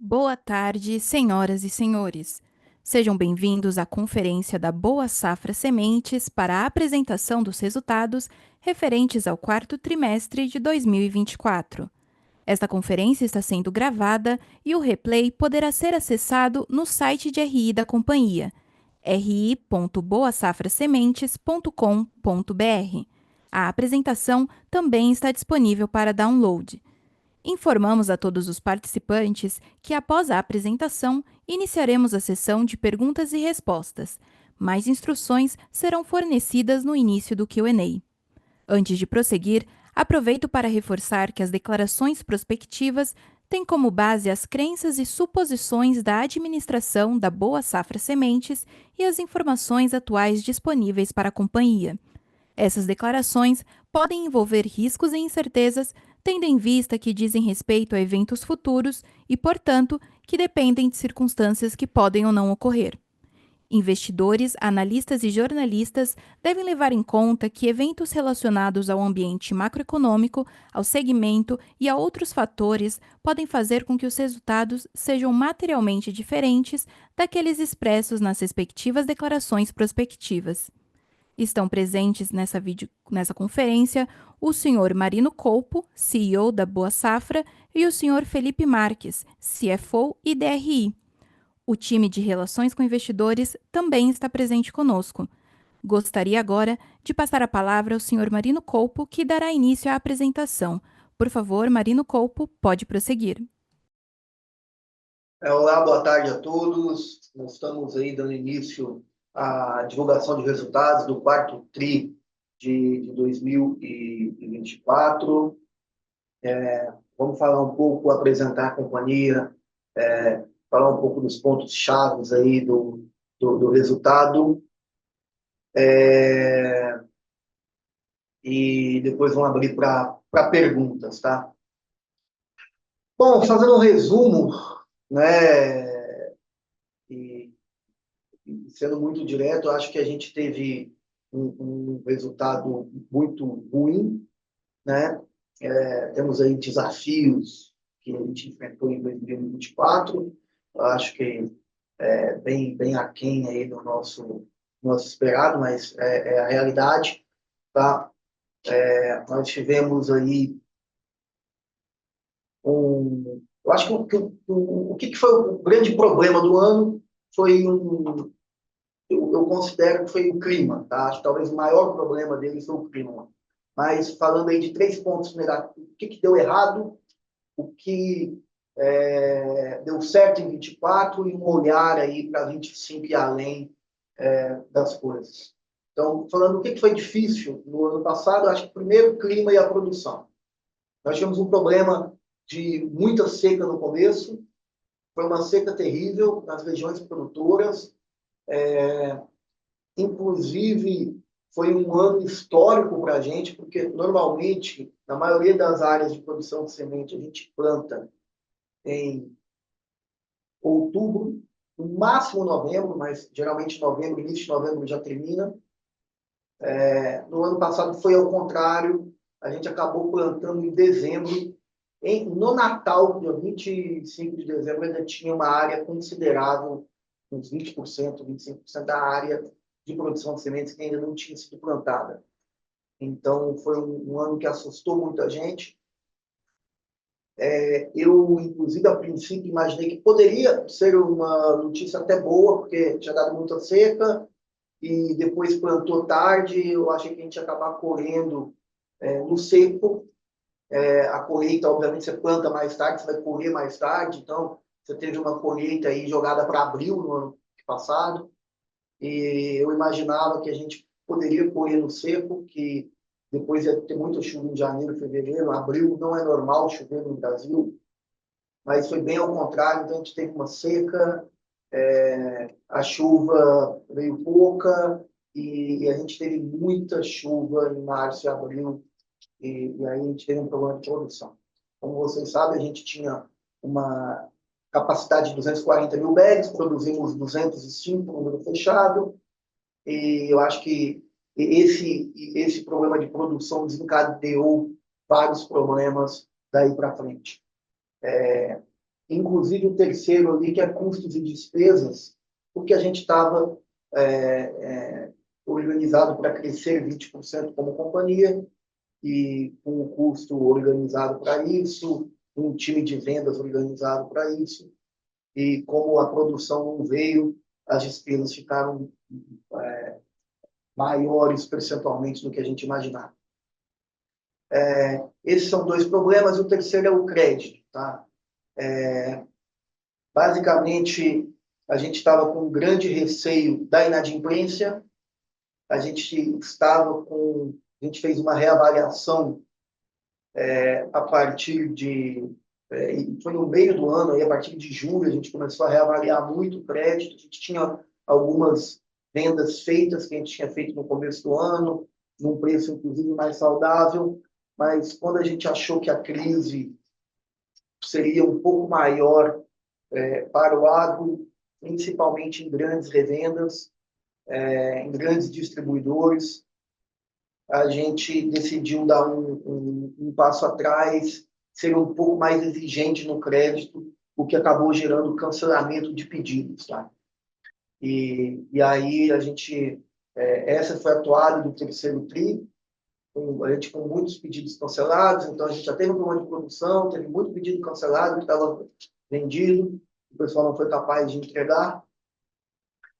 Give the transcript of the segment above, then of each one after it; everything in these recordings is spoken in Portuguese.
Boa tarde, senhoras e senhores. Sejam bem-vindos à conferência da Boa Safra Sementes para a apresentação dos resultados referentes ao quarto trimestre de 2024. Esta conferência está sendo gravada e o replay poderá ser acessado no site de RI da companhia, ri.boasafrasementes.com.br. A apresentação também está disponível para download. Informamos a todos os participantes que, após a apresentação, iniciaremos a sessão de perguntas e respostas. Mais instruções serão fornecidas no início do Q&A. Antes de prosseguir, aproveito para reforçar que as declarações prospectivas têm como base as crenças e suposições da administração da Boa Safra Sementes e as informações atuais disponíveis para a companhia. Essas declarações podem envolver riscos e incertezas, tendo em vista que dizem respeito a eventos futuros e, portanto, que dependem de circunstâncias que podem ou não ocorrer. Investidores, analistas e jornalistas devem levar em conta que eventos relacionados ao ambiente macroeconômico, ao segmento e a outros fatores podem fazer com que os resultados sejam materialmente diferentes daqueles expressos nas respectivas declarações prospectivas. Estão presentes nessa conferência o senhor Marino Colpo, CEO da Boa Safra, e o senhor Felipe Marques, CFO e DRI. O time de Relações com Investidores também está presente conosco. Gostaria agora de passar a palavra ao senhor Marino Colpo, que dará início à apresentação. Por favor, Marino Colpo, pode prosseguir. Olá, boa tarde a todos. Nós estamos aí dando início à divulgação de resultados do quarto TRI de 2024. Vamos falar um pouco, apresentar a companhia, falar um pouco dos pontos chaves aí do resultado. E depois vamos abrir para perguntas, tá? Bom, fazendo um resumo, né? Sendo muito direto, acho que a gente teve um resultado muito ruim, né? Temos aí desafios que a gente enfrentou em 2024, eu acho que bem aquém aí do nosso esperado, mas é a realidade, tá? Nós tivemos aí eu acho que o que foi o grande problema do ano foi eu considero que foi o clima, tá? Acho que talvez o maior problema deles foi o clima. Mas falando aí de 3 pontos negativos, o que deu errado, o que deu certo em 24 e um olhar aí para 25 e além das coisas. Então, falando o que foi difícil no ano passado, acho que primeiro o clima e a produção. Nós tivemos um problema de muita seca no começo, foi uma seca terrível nas regiões produtoras, inclusive, foi um ano histórico para a gente, porque normalmente, na maioria das áreas de produção de semente, a gente planta em outubro, no máximo novembro, mas geralmente novembro, início de novembro já termina. No ano passado foi ao contrário, a gente acabou plantando em dezembro. No Natal, dia 25 de dezembro, ainda tinha uma área considerável, uns 20%, 25% da área de produção de sementes que ainda não tinha sido plantada. Então, foi um ano que assustou muita gente. Eu, inclusive, a princípio, imaginei que poderia ser uma notícia até boa, porque tinha dado muita seca, e depois plantou tarde, eu achei que a gente ia acabar colhendo no seco. A colheita, obviamente, você planta mais tarde, você vai colher mais tarde, então você teve uma colheita aí jogada para abril no ano passado, e eu imaginava que a gente poderia colher no seco, que depois ia ter muita chuva em janeiro, fevereiro, abril não é normal chover no Brasil, mas foi bem ao contrário, então a gente teve uma seca, a chuva veio pouca, e a gente teve muita chuva em março e abril, e aí a gente teve um problema de produção. Como vocês sabem, a gente tinha uma capacidade de 240 mil bags, produzimos 205 no número fechado, e eu acho que esse problema de produção desencadeou vários problemas daí para frente. inclusive o terceiro ali, que é custos e despesas, porque a gente estava organizado para crescer 20% como companhia, e com o custo organizado para isso, um time de vendas organizado para isso, e como a produção não veio, as despesas ficaram maiores percentualmente do que a gente imaginava. Esses são dois problemas, o terceiro é o crédito. Tá? Basicamente, a gente estava com um grande receio da inadimplência, a gente fez uma reavaliação a partir de, foi no meio do ano, aí, a partir de julho, a gente começou a reavaliar muito o crédito, a gente tinha algumas vendas feitas que a gente tinha feito no começo do ano, num preço, inclusive, mais saudável, mas quando a gente achou que a crise seria um pouco maior para o agro, principalmente em grandes revendas, em grandes distribuidores, a gente decidiu dar um passo atrás, ser um pouco mais exigente no crédito, o que acabou gerando cancelamento de pedidos. Tá? E aí a gente, essa foi a toada do terceiro TRI, a gente com muitos pedidos cancelados, então a gente já teve um problema de produção, teve muito pedido cancelado que estava vendido, o pessoal não foi capaz de entregar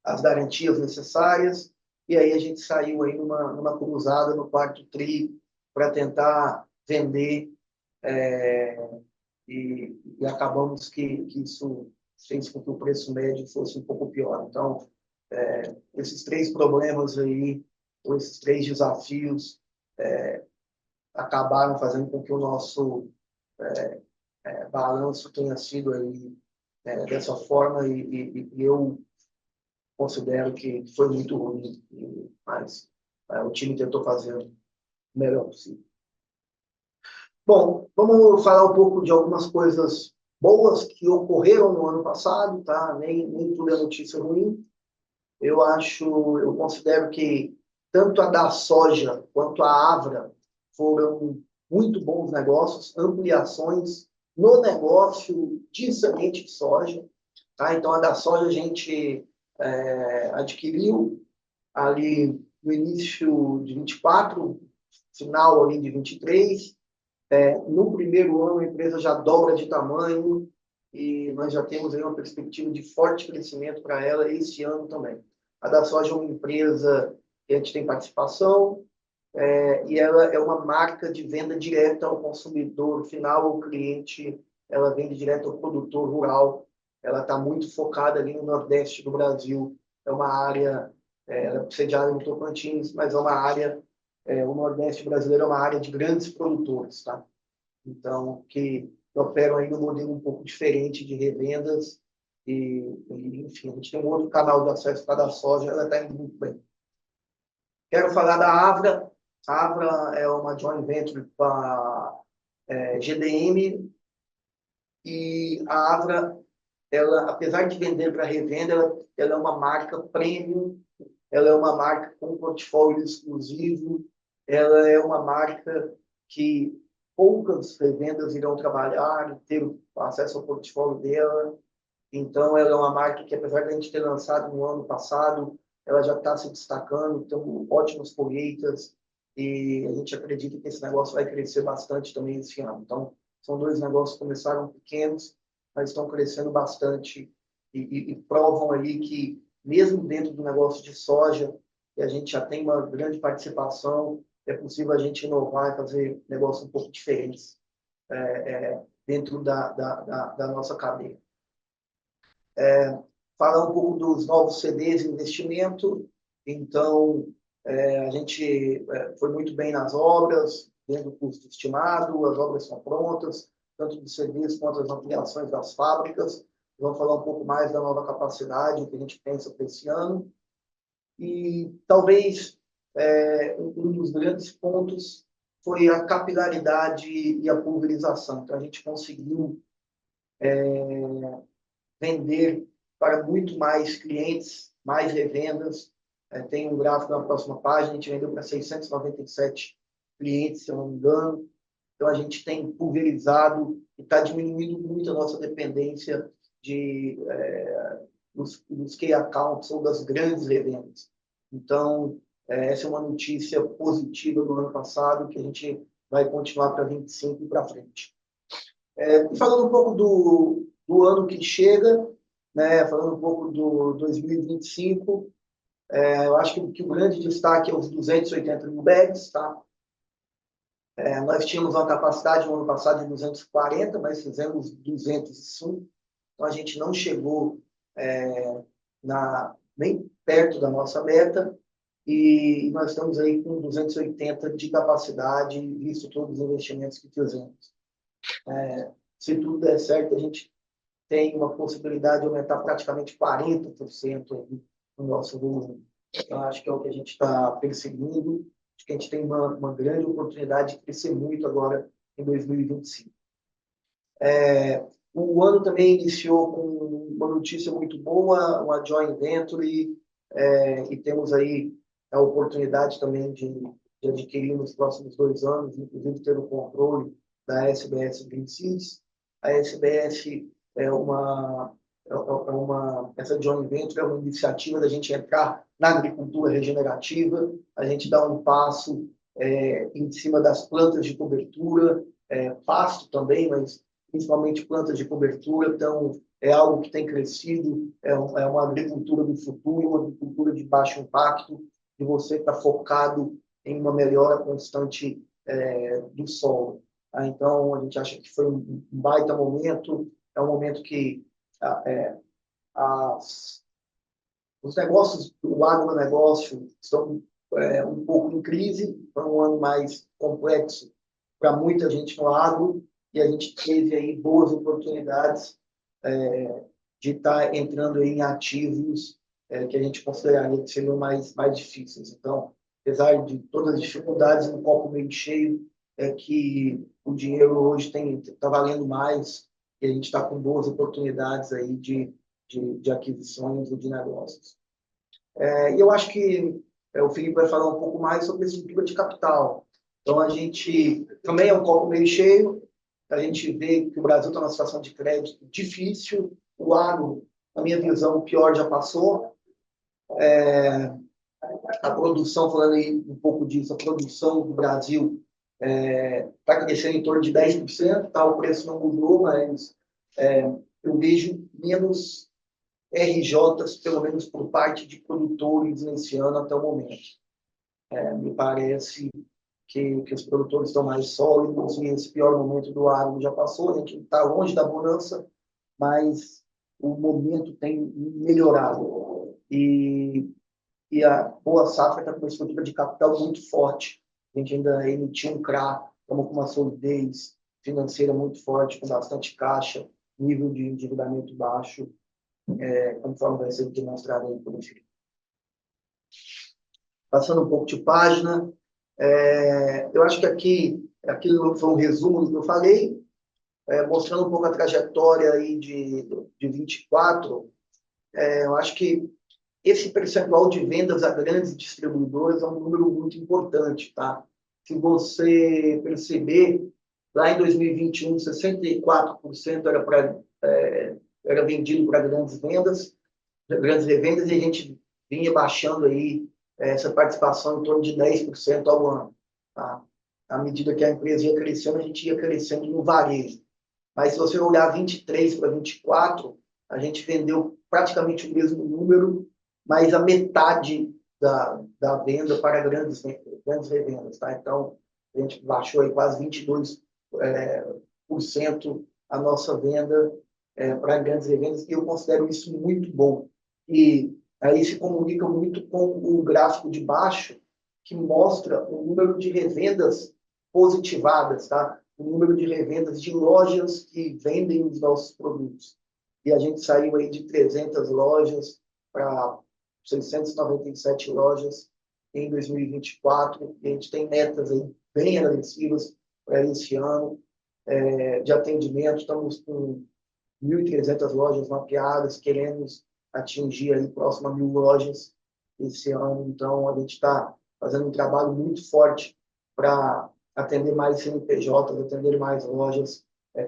as garantias necessárias, e aí a gente saiu aí numa cruzada no quarto TRI para tentar vender, e acabamos que isso fez com que o preço médio fosse um pouco pior. Então, esses três problemas aí, ou esses três desafios, acabaram fazendo com que o nosso balanço tenha sido aí dessa forma, e eu considero que foi muito ruim, mas o time tentou fazer o melhor possível. Bom, vamos falar um pouco de algumas coisas boas que ocorreram no ano passado, tá? Nem tudo é notícia ruim. Eu considero que tanto a da soja quanto a Avra foram muito bons negócios, ampliações no negócio de semente de soja. Tá? Então, a da soja a gente adquiriu ali no início de 24, final ali de 23. No primeiro ano, a empresa já dobra de tamanho e nós já temos aí uma perspectiva de forte crescimento para ela esse ano também. A da soja é uma empresa que a gente tem participação, e ela é uma marca de venda direta ao consumidor final, ao cliente, ela vende direto ao produtor rural, ela está muito focada ali no Nordeste do Brasil, é uma área, ela é sediada no Tocantins, mas é uma área, o Nordeste brasileiro é uma área de grandes produtores, tá? Então, que operam aí num modelo um pouco diferente de revendas, enfim, a gente tem um outro canal de acesso para a soja, ela está indo muito bem. Quero falar da Avra. A Avra é uma joint venture com a GDM, e a Avra, ela, apesar de vender para revenda, ela é uma marca premium, ela é uma marca com portfólio exclusivo, ela é uma marca que poucas revendas irão trabalhar, ter acesso ao portfólio dela. Então, ela é uma marca que, apesar de a gente ter lançado no ano passado, ela já está se destacando, tem ótimas colheitas, e a gente acredita que esse negócio vai crescer bastante também esse ano. Então, são dois negócios que começaram pequenos, mas estão crescendo bastante e provam ali que, mesmo dentro do negócio de soja, que a gente já tem uma grande participação, é possível a gente inovar e fazer negócios um pouco diferentes dentro da nossa cadeia. Falar um pouco dos novos CDs de investimento. Então, a gente foi muito bem nas obras, dentro do custo estimado, as obras são prontas, tanto dos CDs quanto as ampliações das fábricas. Vamos falar um pouco mais da nova capacidade, o que a gente pensa para esse ano. E talvez um dos grandes pontos foi a capilaridade e a pulverização. Então, a gente conseguiu vender para muito mais clientes, mais revendas. Tem um gráfico na próxima página, a gente vendeu para 697 clientes, se eu não me engano. Então, a gente tem pulverizado e está diminuindo muito a nossa dependência dos key accounts ou das grandes revendas. Então, essa é uma notícia positiva do ano passado, que a gente vai continuar para 25 e para frente. E falando um pouco do ano que chega, né, falando um pouco do 2025, eu acho que o grande destaque é os 280 mil bags, tá? Nós tínhamos uma capacidade no ano passado de 240, mas fizemos 205, então a gente não chegou nem perto da nossa meta, e nós estamos aí com 280 de capacidade, visto todos os investimentos que fizemos. Se tudo der certo, a gente tem uma possibilidade de aumentar praticamente 40% no nosso volume. Então, acho que é o que a gente está perseguindo. Acho que a gente tem uma grande oportunidade de crescer muito agora em 2025. O ano também iniciou com uma notícia muito boa, uma joint venture, e temos aí a oportunidade também de adquirir nos próximos 2 anos, inclusive ter o controle da SBS Green Seeds. A SBS essa joint venture é uma iniciativa da gente entrar na agricultura regenerativa, a gente dá um passo em cima das plantas de cobertura, pasto também, mas principalmente plantas de cobertura. Então, é algo que tem crescido, é uma agricultura do futuro, uma agricultura de baixo impacto, de você estar focado em uma melhora constante do solo. Então, a gente acha que foi um baita momento, é um momento que os negócios, o agronegócio estão um pouco em crise, foi um ano mais complexo para muita gente no agro, e a gente teve aí boas oportunidades de estar entrando em ativos que a gente consideraria que seriam mais difíceis. Então, apesar de todas as dificuldades, um copo meio cheio é que o dinheiro hoje está valendo mais, e a gente está com boas oportunidades aí de aquisições e de negócios. E eu acho que o Felipe vai falar um pouco mais sobre a estrutura de capital. Então, a gente também é um copo meio cheio, a gente vê que o Brasil está numa situação de crédito difícil, o agro, na minha visão, o pior já passou. A produção, falando aí um pouco disso, a produção do Brasil está crescendo em torno de 10%, tá? O preço não mudou, mas eu vejo menos RJs, pelo menos por parte de produtores nesse ano até o momento. Me parece que os produtores estão mais sólidos e esse pior momento do agro já passou. A gente está longe da bonança, mas o momento tem melhorado. E a Boa Safra está com uma estrutura de capital muito forte. A gente ainda emitiu um CRA, estamos com uma solidez financeira muito forte, com bastante caixa, nível de endividamento baixo, conforme vai ser demonstrado aí pelo Felipe. Passando um pouco de página, eu acho que aquilo foi um resumo do que eu falei, mostrando um pouco a trajetória aí de 24. Eu acho que esse percentual de vendas a grandes distribuidores é um número muito importante, tá? Se você perceber, lá em 2021, 64% era vendido para grandes revendas, e a gente vinha baixando aí essa participação em torno de 10% ao ano, tá? À medida que a empresa ia crescendo, a gente ia crescendo no varejo. Mas se você olhar 23 para 24, a gente vendeu praticamente o mesmo número, mas a metade da venda para grandes revendas, tá? Então, a gente baixou aí quase 22% a nossa venda para grandes revendas, e eu considero isso muito bom. E aí se comunica muito com o gráfico de baixo, que mostra o número de revendas positivadas, tá? O número de revendas de lojas que vendem os nossos produtos. E a gente saiu aí de 300 lojas para 697 lojas em 2024, e a gente tem metas aí bem agressivas para esse ano de atendimento. Estamos com 1.300 lojas mapeadas, queremos atingir aí próximo a 1.000 lojas esse ano. Então, a gente está fazendo um trabalho muito forte para atender mais CNPJs, atender mais lojas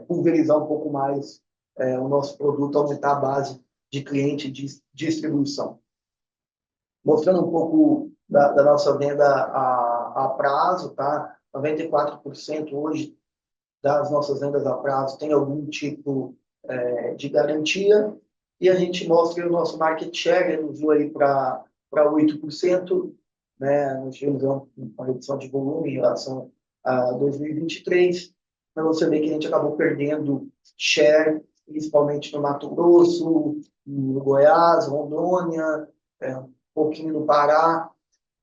pulverizar um pouco mais o nosso produto, aumentar a base de cliente de distribuição. Mostrando um pouco da nossa venda a prazo, tá? 94% hoje das nossas vendas a prazo tem algum tipo de garantia, e a gente mostra o nosso market share, reduziu aí para 8%, né? Nós tivemos uma redução de volume em relação a 2023, mas você vê que a gente acabou perdendo share, principalmente no Mato Grosso, no Goiás, Rondônia, um pouquinho no Pará,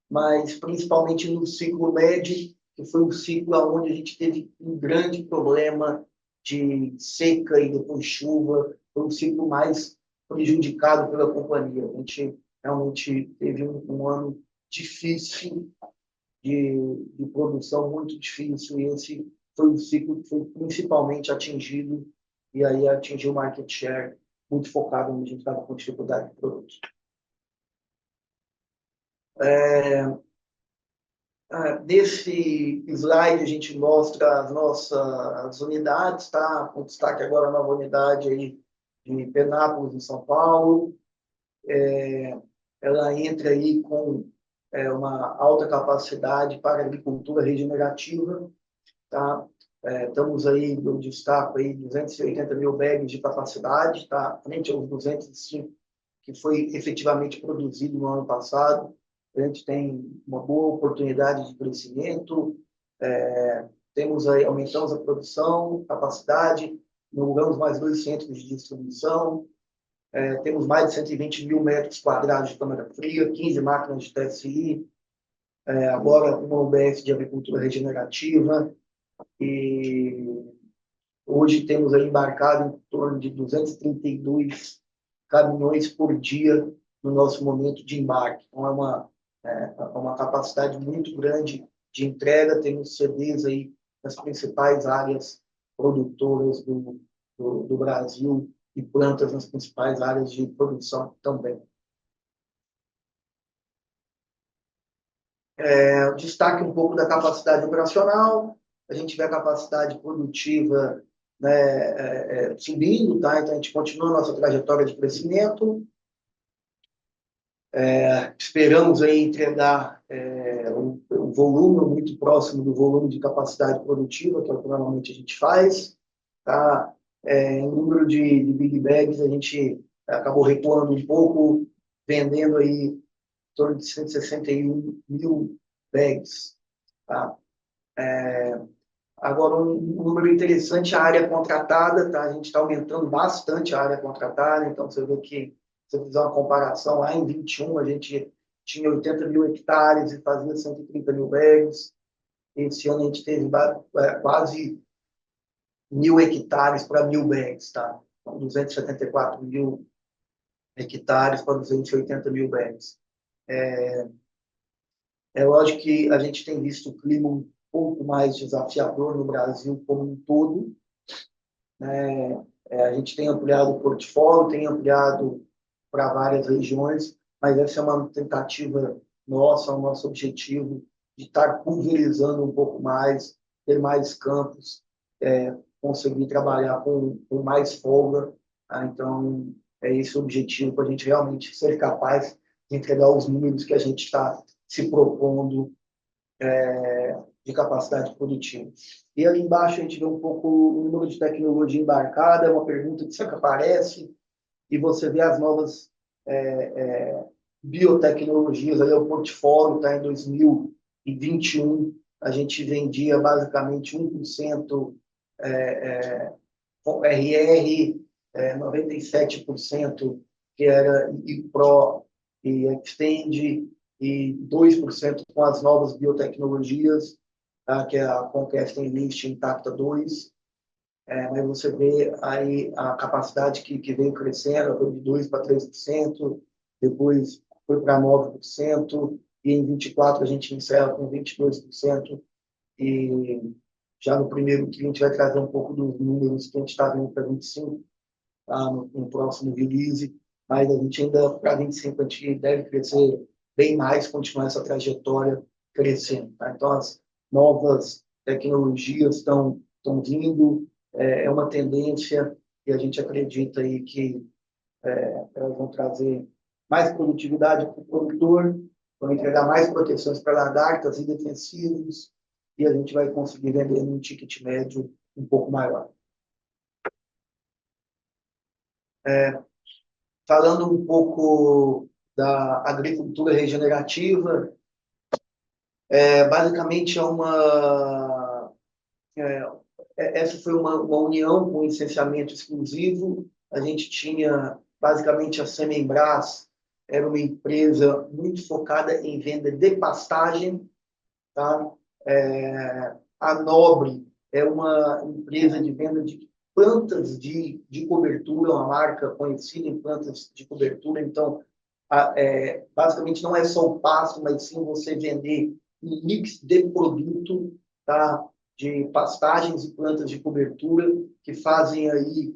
mas principalmente no ciclo médio, que foi o ciclo onde a gente teve um grande problema de seca e depois chuva, foi o ciclo mais prejudicado pela companhia. A gente realmente teve um ano difícil de produção, muito difícil, e esse foi o ciclo que foi principalmente atingido, e aí atingiu o market share muito focado onde a gente estava com dificuldade de produtos. Nesse slide a gente mostra as nossas unidades, tá? Com destaque agora a nova unidade aí de Penápolis, em São Paulo. Ela entra aí com uma alta capacidade para agricultura regenerativa, tá? Estamos aí, eu destaco aí 280 mil bags de capacidade, tá? Frente aos 205 que foi efetivamente produzido no ano passado. A gente tem uma boa oportunidade de crescimento, temos aí, aumentamos a produção, capacidade, inauguramos mais 2 centros de distribuição, temos mais de 120 mil metros quadrados de câmara fria, 15 máquinas de TSI, agora uma UBS de agricultura regenerativa, e hoje temos aí embarcado em torno de 232 caminhões por dia no nosso momento de embarque. Então, uma capacidade muito grande de entrega. Temos CDs aí nas principais áreas produtoras do Brasil e plantas nas principais áreas de produção também. Destaque um pouco da capacidade operacional. A gente vê a capacidade produtiva, né, subindo, tá? Então, a gente continua a nossa trajetória de crescimento. Esperamos aí entregar um volume muito próximo do volume de capacidade produtiva, que é o que normalmente a gente faz. Tá? Em número de big bags, a gente acabou recuando um pouco, vendendo aí em torno de 161 mil bags. Tá? Agora, um número interessante, a área contratada, tá? A gente está aumentando bastante a área contratada, então você vê que, se você fizer uma comparação, lá em 21 a gente tinha 80 mil hectares e fazia 130 mil bags. Esse ano a gente teve quase 1.000 hectares para 1.000 bags, tá? Então, 274 mil hectares para 280 mil bags. É lógico que a gente tem visto o clima um pouco mais desafiador no Brasil como um todo, né? A gente tem ampliado o portfólio, tem ampliado para várias regiões, mas essa é uma tentativa nossa, o nosso objetivo de estar pulverizando um pouco mais, ter mais campos, conseguir trabalhar com mais folga. Tá? Então, é esse o objetivo, para a gente realmente ser capaz de entregar os números que a gente está se propondo de capacidade produtiva. E ali embaixo a gente vê um pouco o número de tecnologia embarcada, é uma pergunta que sempre aparece, e você vê as novas biotecnologias, ali o portfólio está em 2021, a gente vendia basicamente 1% RR, 97% que era IPRO e Extend, e 2% com as novas biotecnologias, tá? Que é a Conquest Enlist Intacta 2. Mas você vê aí a capacidade que veio crescendo, foi de 2% para 3%, depois foi para 9%, e em 24 a gente encerra com 22%, e já no primeiro que a gente vai trazer um pouco dos números que a gente está vendo para 25, tá? No próximo release, mas a gente ainda, para 25, a gente deve crescer bem mais, continuar essa trajetória crescendo. Tá? Então, as novas tecnologias estão vindo, é uma tendência e a gente acredita aí que elas vão trazer mais produtividade para o produtor, vão entregar mais proteções para lagartas e defensivos, e a gente vai conseguir vender num ticket médio um pouco maior. Falando um pouco da agricultura regenerativa, basicamente essa foi uma união com licenciamento exclusivo. A gente tinha basicamente a Semembras, era uma empresa muito focada em venda de pastagem, tá? A Nobre é uma empresa de venda de plantas de cobertura, uma marca conhecida em plantas de cobertura. Então, basicamente não é só o pasto, mas sim você vender um mix de produto, tá? De pastagens e plantas de cobertura que fazem aí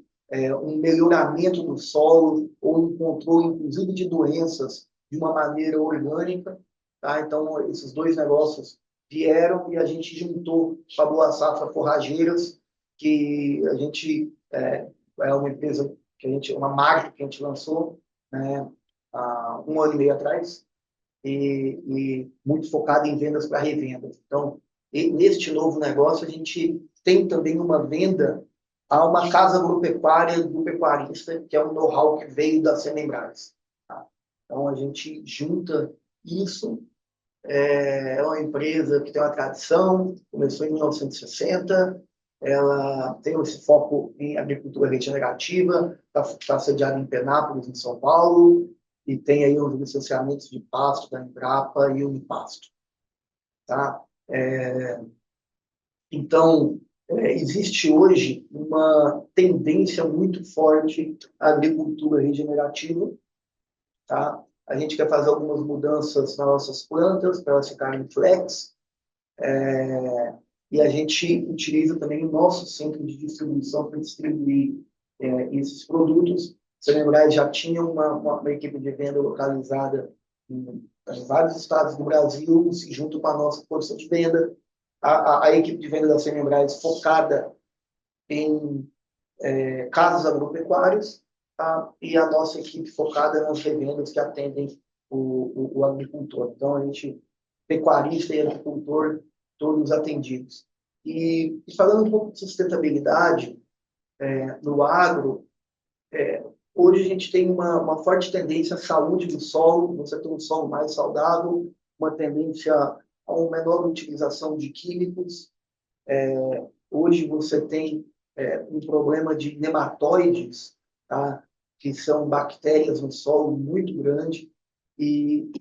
um melhoramento do solo ou um controle, inclusive, de doenças de uma maneira orgânica, tá? Então, esses dois negócios vieram e a gente juntou com a Boa Safra Forrageiras, que a gente é uma empresa uma marca que a gente lançou, né, há 1 ano e meio atrás, e muito focada em vendas para revendas. Então, neste novo negócio, a gente tem também uma venda a uma casa agropecuária do pecuarista, que é um know-how que veio da Semembras. Tá? Então, a gente junta isso. É uma empresa que tem uma tradição, começou em 1960, ela tem esse foco em agricultura regenerativa, está sediada em Penápolis, em São Paulo, e tem aí os licenciamentos de pasto da Embrapa e Unipasto. Tá? Então, existe hoje uma tendência muito forte à agricultura regenerativa. Tá? A gente quer fazer algumas mudanças nas nossas plantas para elas ficarem flex, e a gente utiliza também o nosso centro de distribuição para distribuir esses produtos. Você lembrar, já tinha uma equipe de venda localizada em vários estados do Brasil, junto com a nossa força de venda. A equipe de venda da Semembras focada em casas agropecuárias, tá? E a nossa equipe focada nas revendas que atendem o agricultor. Então, a gente, pecuarista e agricultor, todos atendidos. E falando um pouco de sustentabilidade no agro, hoje a gente tem uma forte tendência à saúde do solo, você tem um solo mais saudável, uma tendência a uma menor utilização de químicos. Hoje você tem um problema de nematóides, tá? Que são bactérias no solo muito grande, e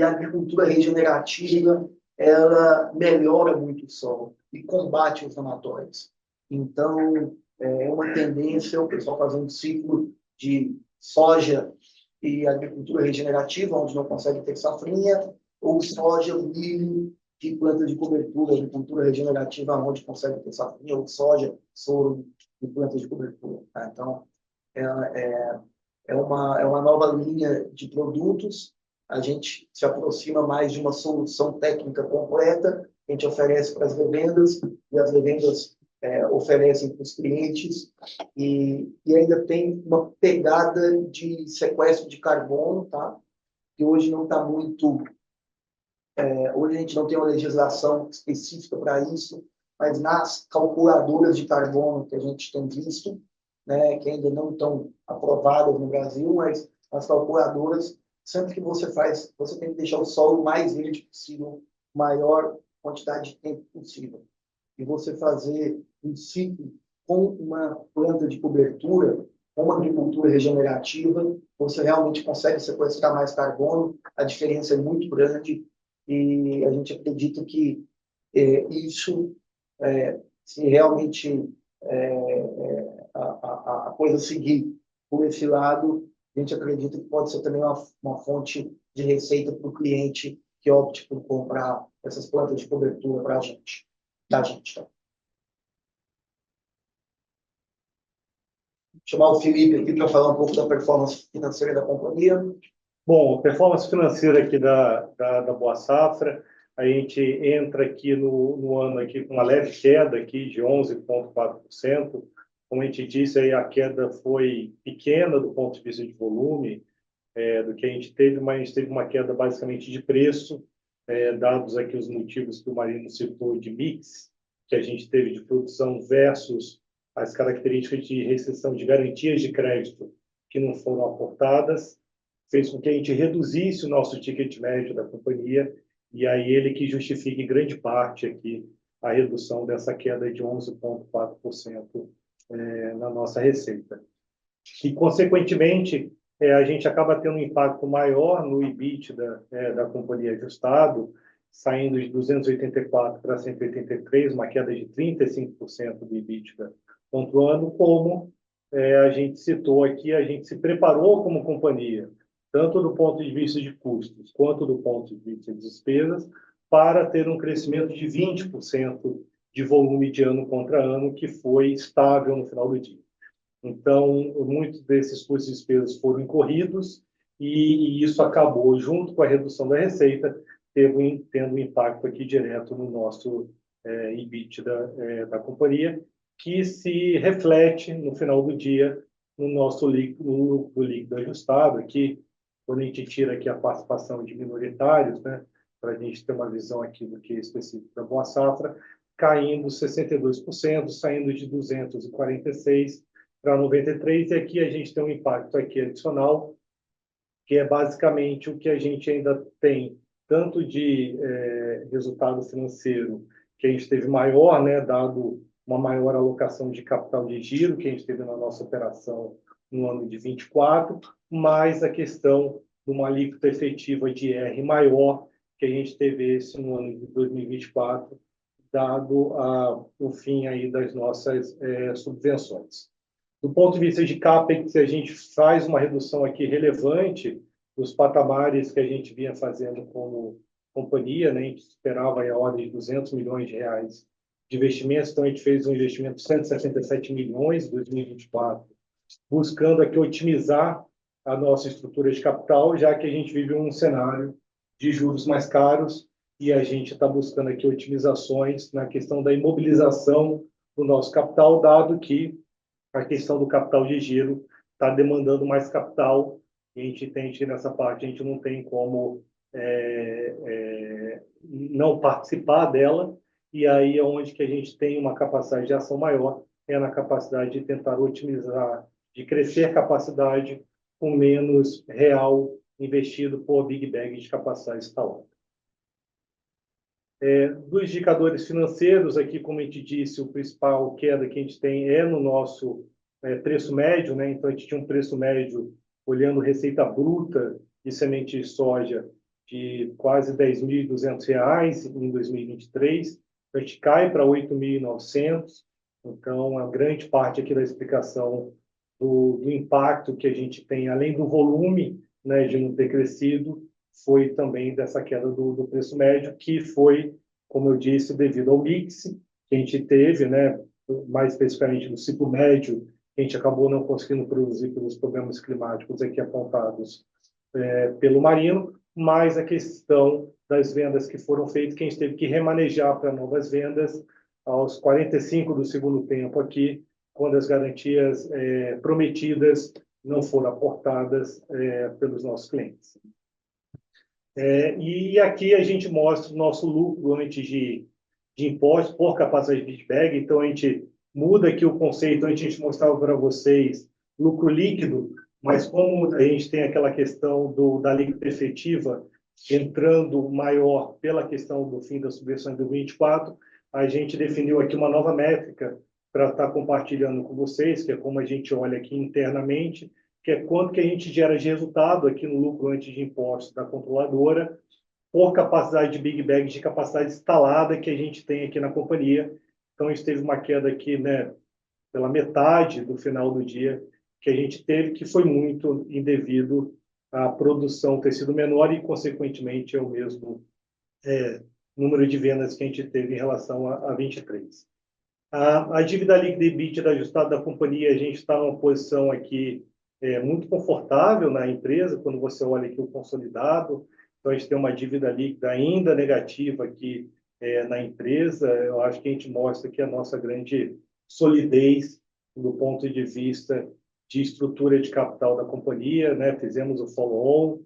a agricultura regenerativa ela melhora muito o solo e combate os nematóides. Então, é uma tendência o pessoal fazer um ciclo de soja e agricultura regenerativa, onde não consegue ter safrinha, ou soja, milho de planta de cobertura, agricultura regenerativa, onde consegue ter safrinha, ou soja, soro de planta de cobertura. Tá? Então, é uma nova linha de produtos. A gente se aproxima mais de uma solução técnica completa que a gente oferece para as revendas, e as revendas oferecem para os clientes, e ainda tem uma pegada de sequestro de carbono, tá? Que hoje não está muito... hoje a gente não tem uma legislação específica para isso, mas nas calculadoras de carbono que a gente tem visto, né, que ainda não estão aprovadas no Brasil, mas as calculadoras, sempre que você faz, você tem que deixar o solo mais verde possível, maior quantidade de tempo possível. E você fazer um ciclo com uma planta de cobertura, com uma agricultura regenerativa, você realmente consegue sequestrar mais carbono, a diferença é muito grande, e a gente acredita que isso, se realmente a coisa seguir por esse lado, a gente acredita que pode ser também uma fonte de receita para o cliente que opte por comprar essas plantas de cobertura para a gente, da gente. Tá? Vou chamar o Felipe aqui para falar um pouco da performance financeira da companhia. Bom, performance financeira aqui da Boa Safra, a gente entra aqui no ano aqui com uma leve queda aqui de 11,4%, como a gente disse, aí a queda foi pequena do ponto de vista de volume, do que a gente teve, mas a gente teve uma queda basicamente de preço, dados aqui os motivos que o Marino citou de mix, que a gente teve de produção versus as características de restrição de garantias de crédito que não foram aportadas, fez com que a gente reduzisse o nosso ticket médio da companhia, e aí ele que justifica em grande parte aqui a redução dessa queda de 11,4% na nossa receita. E, consequentemente, a gente acaba tendo um impacto maior no EBITDA da companhia ajustado, saindo de 284 para 183, uma queda de 35% do EBITDA pontuando, como a gente citou aqui, a gente se preparou como companhia, tanto do ponto de vista de custos, quanto do ponto de vista de despesas, para ter um crescimento de 20% de volume de ano contra ano, que foi estável no final do dia. Então, muitos desses custos e despesas foram incorridos e isso acabou, junto com a redução da receita, tendo um impacto aqui direto no nosso EBITDA da companhia, que se reflete, no final do dia, no nosso lucro líquido ajustado, aqui, quando a gente tira aqui a participação de minoritários, né, para a gente ter uma visão aqui do que é específico da Boa Safra, caindo 62%, saindo de 246 para 93, e aqui a gente tem um impacto aqui adicional, que é basicamente o que a gente ainda tem, tanto de resultado financeiro, que a gente teve maior, né, dado uma maior alocação de capital de giro que a gente teve na nossa operação no ano de 24, mais a questão de uma alíquota efetiva de IR maior que a gente teve esse no ano de 2024, dado o fim aí das nossas subvenções. Do ponto de vista de CAPEX, a gente faz uma redução aqui relevante dos patamares que a gente vinha fazendo como companhia, né? A gente esperava a ordem de 200 milhões de reais de investimentos, então a gente fez um investimento de 177 milhões em 2024, buscando aqui otimizar a nossa estrutura de capital, já que a gente vive um cenário de juros mais caros e a gente está buscando aqui otimizações na questão da imobilização do nosso capital, dado que a questão do capital de giro está demandando mais capital e a gente entende nessa parte a gente não tem como não participar dela, e aí é onde que a gente tem uma capacidade de ação maior, é na capacidade de tentar otimizar, de crescer capacidade com menos real investido por Big Bag de capacidade instalada. Dos indicadores financeiros, aqui, como a gente disse, o principal queda que a gente tem é no nosso preço médio, né? Então, a gente tinha um preço médio, olhando receita bruta de semente de soja, de quase R$ 10.200 em 2023, a gente cai para 8.900, então, a grande parte aqui da explicação do impacto que a gente tem, além do volume, né, de não ter crescido, foi também dessa queda do preço médio, que foi, como eu disse, devido ao mix que a gente teve, né, mais especificamente no ciclo médio, que a gente acabou não conseguindo produzir pelos problemas climáticos aqui apontados pelo Marino, mais a questão das vendas que foram feitas, que a gente teve que remanejar para novas vendas aos 45 do segundo tempo aqui, quando as garantias prometidas não foram aportadas pelos nossos clientes. E aqui a gente mostra o nosso lucro antes de impostos por capacidade de Big Bag. Então, a gente muda aqui o conceito. Antes a gente mostrava para vocês lucro líquido, mas como a gente tem aquela questão da alíquota efetiva entrando maior pela questão do fim da subvenção de 2024, a gente definiu aqui uma nova métrica para estar compartilhando com vocês, que é como a gente olha aqui internamente, que é quanto que a gente gera de resultado aqui no lucro antes de impostos da controladora por capacidade de Big Bag, de capacidade instalada que a gente tem aqui na companhia. Então, a gente teve uma queda aqui, né, pela metade do final do dia que a gente teve, que foi muito indevido à produção ter sido menor e, consequentemente, é o mesmo número de vendas que a gente teve em relação a 23. A dívida líquida e EBITDA ajustada da companhia, a gente está numa posição aqui muito confortável na empresa, quando você olha aqui o consolidado. Então, a gente tem uma dívida líquida ainda negativa aqui na empresa. Eu acho que a gente mostra aqui a nossa grande solidez do ponto de vista de estrutura de capital da companhia, né? Fizemos o follow-on.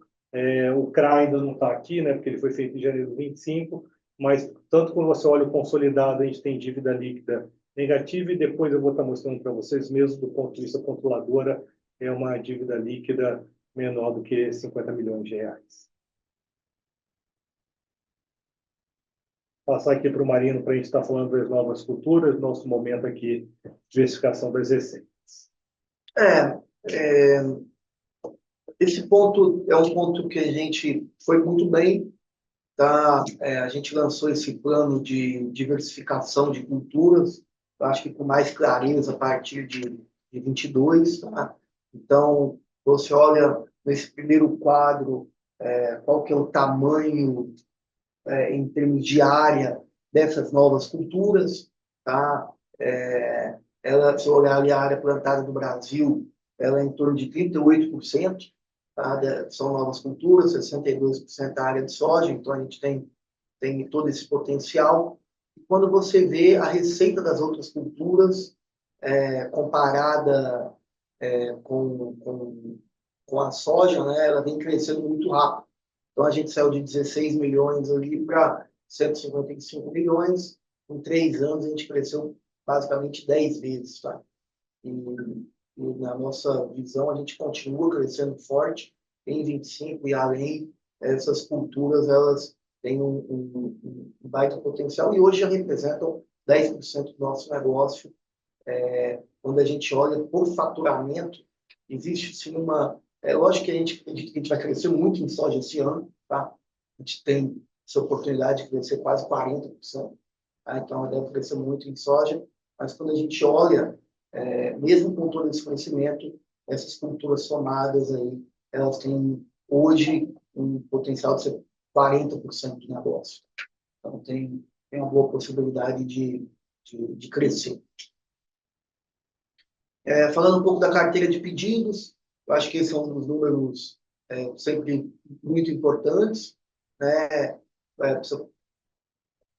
O CRA ainda não está aqui, né? Porque ele foi feito em janeiro de 25, mas tanto quando você olha o consolidado, a gente tem dívida líquida negativa, e depois eu vou estar mostrando para vocês, mesmo do ponto de vista controladora, é uma dívida líquida menor do que 50 milhões de reais. Passar aqui para o Marino para a gente estar falando das novas culturas, nosso momento aqui de diversificação das receitas. Esse ponto é um ponto que a gente foi muito bem, tá? A gente lançou esse plano de diversificação de culturas, eu acho que com mais clareza a partir de 22, tá? Então, você olha nesse primeiro quadro, qual que é o tamanho em termos de área dessas novas culturas, tá? Se olhar ali a área plantada do Brasil, ela é em torno de 38%, tá? São novas culturas, 62% da área de soja, então a gente tem todo esse potencial. E quando você vê a receita das outras culturas, comparada com a soja, né, ela vem crescendo muito rápido. Então, a gente saiu de 16 milhões ali para 155 milhões. Em 3 anos, a gente cresceu basicamente 10 vezes. Tá? E na nossa visão, a gente continua crescendo forte em 25 e além. Essas culturas elas têm um baita potencial e hoje já representam 10% do nosso negócio. Quando a gente olha por faturamento, existe sim uma. Lógico que a gente acredita que a gente vai crescer muito em soja esse ano, tá? A gente tem essa oportunidade de crescer quase 40%, tá? Então, deve crescer muito em soja, mas quando a gente olha, mesmo com todo esse crescimento, essas culturas somadas aí, elas têm hoje um potencial de ser 40% do negócio. Então, tem uma boa possibilidade de crescer. Falando um pouco da carteira de pedidos, eu acho que esse é um dos números sempre muito importantes, né?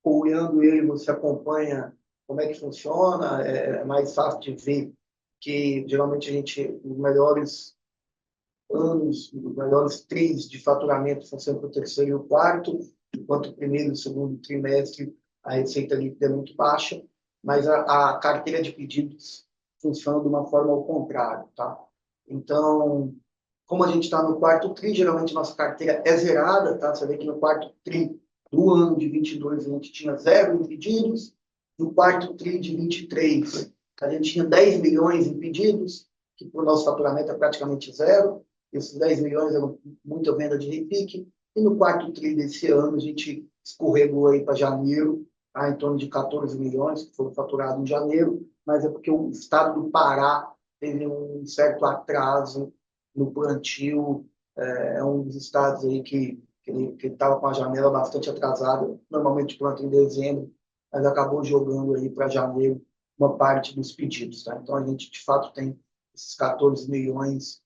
Olhando ele, você acompanha como é que funciona, é mais fácil de ver que geralmente os melhores anos, os melhores tris de faturamento são sempre o terceiro e o quarto, enquanto o primeiro e o segundo trimestre a receita líquida é muito baixa, mas a carteira de pedidos funciona de uma forma ao contrário, tá? Então, como a gente está no quarto TRI, geralmente nossa carteira é zerada, tá? Você vê que no quarto TRI do ano de 22 a gente tinha 0 em pedidos, no quarto TRI de 23 a gente tinha 10 milhões em pedidos, que para o nosso faturamento é praticamente zero. Esses 10 milhões eram muita venda de repique, e no quarto TRI desse ano a gente escorregou aí para janeiro, tá? Em torno de 14 milhões, que foram faturados em janeiro, mas é porque o estado do Pará teve um certo atraso no plantio, é um dos estados aí que estava com a janela bastante atrasada, normalmente planta em dezembro, mas acabou jogando aí para janeiro uma parte dos pedidos. Tá? Então, a gente, de fato, tem esses 14 milhões,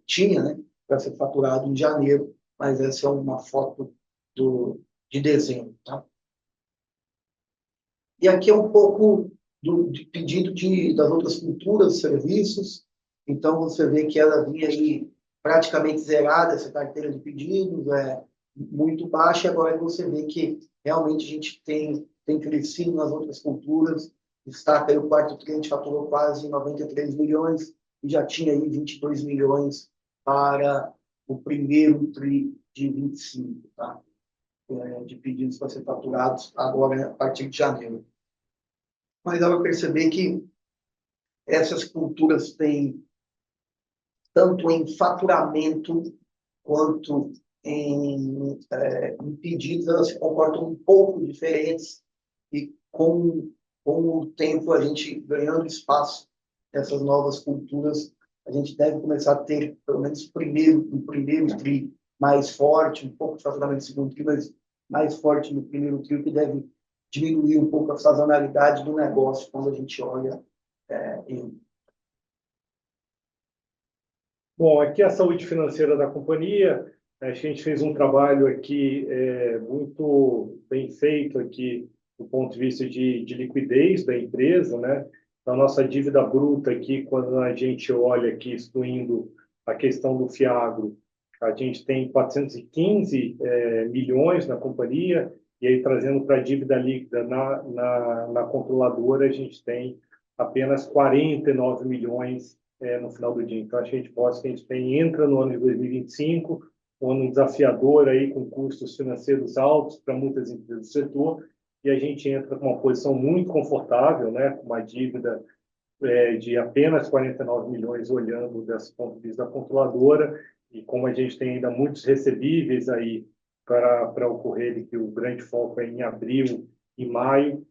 tinha, né, para ser faturado em janeiro, mas essa é uma foto de dezembro. Tá? E aqui é um pouco de pedido das outras culturas, serviços. Então, você vê que ela vinha aí praticamente zerada, essa carteira de pedidos, muito baixa, e agora você vê que realmente a gente tem crescido nas outras culturas. Destaca aí o quarto TRI, a gente faturou quase 93 milhões, e já tinha aí 22 milhões para o primeiro TRI de 25, tá? De pedidos para ser faturados agora, a partir de janeiro. Mas dá para perceber que essas culturas têm, tanto em faturamento quanto em pedidos, elas se comportam um pouco diferentes, e com o tempo a gente ganhando espaço nessas novas culturas, a gente deve começar a ter, pelo menos, o primeiro TRI mais forte, um pouco de faturamento no segundo TRI, mas mais forte no primeiro TRI, que deve diminuir um pouco a sazonalidade do negócio quando a gente olha ele. Bom, aqui é a saúde financeira da companhia. A gente fez um trabalho aqui muito bem feito aqui do ponto de vista de liquidez da empresa, né? Então, a nossa dívida bruta aqui, quando a gente olha aqui, excluindo a questão do Fiagro, a gente tem 415 milhões na companhia, e aí trazendo para a dívida líquida na controladora, a gente tem apenas 49 milhões no final do dia. Então, a gente mostra que a gente entra no ano de 2025, um ano desafiador aí, com custos financeiros altos para muitas empresas do setor, e a gente entra com uma posição muito confortável, né, com uma dívida de apenas 49 milhões olhando desse ponto de vista da controladora, e como a gente tem ainda muitos recebíveis aí para ocorrer, e que o grande foco é em abril e maio,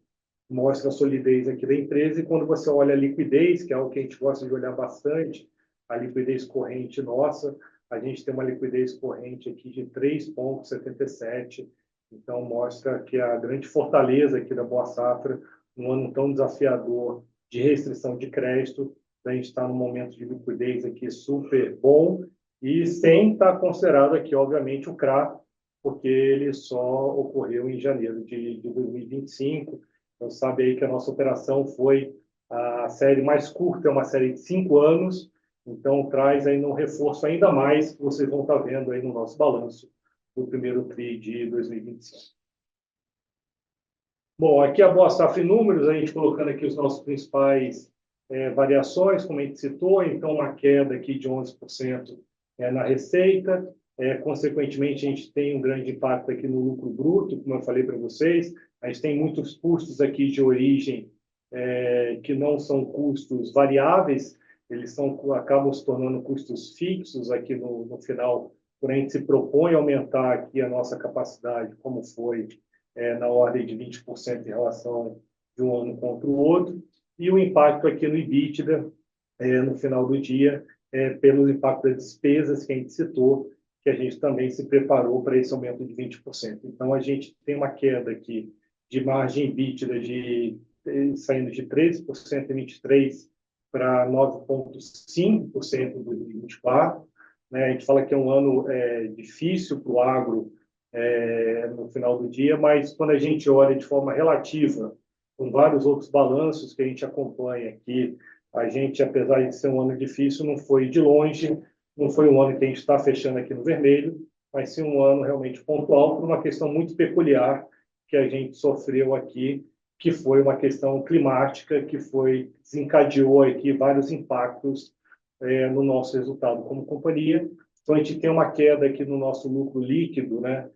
mostra a solidez aqui da empresa. E quando você olha a liquidez, que é algo que a gente gosta de olhar bastante, a liquidez corrente nossa, a gente tem uma liquidez corrente aqui de 3,77. Então, mostra que a grande fortaleza aqui da Boa Safra, num ano tão desafiador de restrição de crédito, a gente está num momento de liquidez aqui super bom, e sem estar considerado aqui, obviamente, o CRA, porque ele só ocorreu em janeiro de 2025. Então, sabe aí que a nossa operação foi a série mais curta, é uma série de 5 anos, então traz aí um reforço ainda mais que vocês vão estar vendo aí no nosso balanço do primeiro TRI de 2025. Bom, aqui a Boa Safra em números, a gente colocando aqui os nossos principais variações, como a gente citou, então uma queda aqui de 11% na receita, consequentemente a gente tem um grande impacto aqui no lucro bruto, como eu falei para vocês, a gente tem muitos custos aqui de origem que não são custos variáveis, eles acabam se tornando custos fixos aqui no final, quando a gente se propõe a aumentar aqui a nossa capacidade, como foi na ordem de 20% em relação de um ano contra o outro, e o impacto aqui no EBITDA, no final do dia, pelo impacto das despesas que a gente citou, que a gente também se preparou para esse aumento de 20%. Então, a gente tem uma queda aqui de margem EBITDA saindo de 13% em 23 para 9,5% em 2024. Né? A gente fala que é um ano difícil para o agro no final do dia, mas quando a gente olha de forma relativa, com vários outros balanços que a gente acompanha aqui, a gente, apesar de ser um ano difícil, não foi de longe, não foi um ano que a gente está fechando aqui no vermelho, mas sim um ano realmente pontual por uma questão muito peculiar que a gente sofreu aqui, que foi uma questão climática, que desencadeou aqui vários impactos no nosso resultado como companhia. Então, a gente tem uma queda aqui no nosso lucro líquido, né?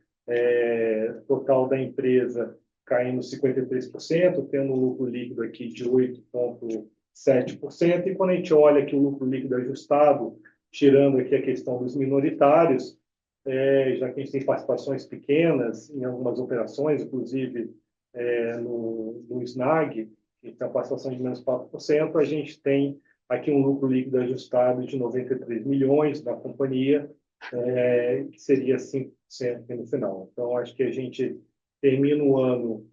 Total da empresa caindo 53%, tendo um lucro líquido aqui de 8,7%. E quando a gente olha aqui o lucro líquido ajustado, tirando aqui a questão dos minoritários, já que a gente tem participações pequenas em algumas operações, inclusive no SNAG, que tem a participação de menos 4%, a gente tem aqui um lucro líquido ajustado de 93 milhões da companhia, que seria 5% no final. Então, acho que a gente termina o ano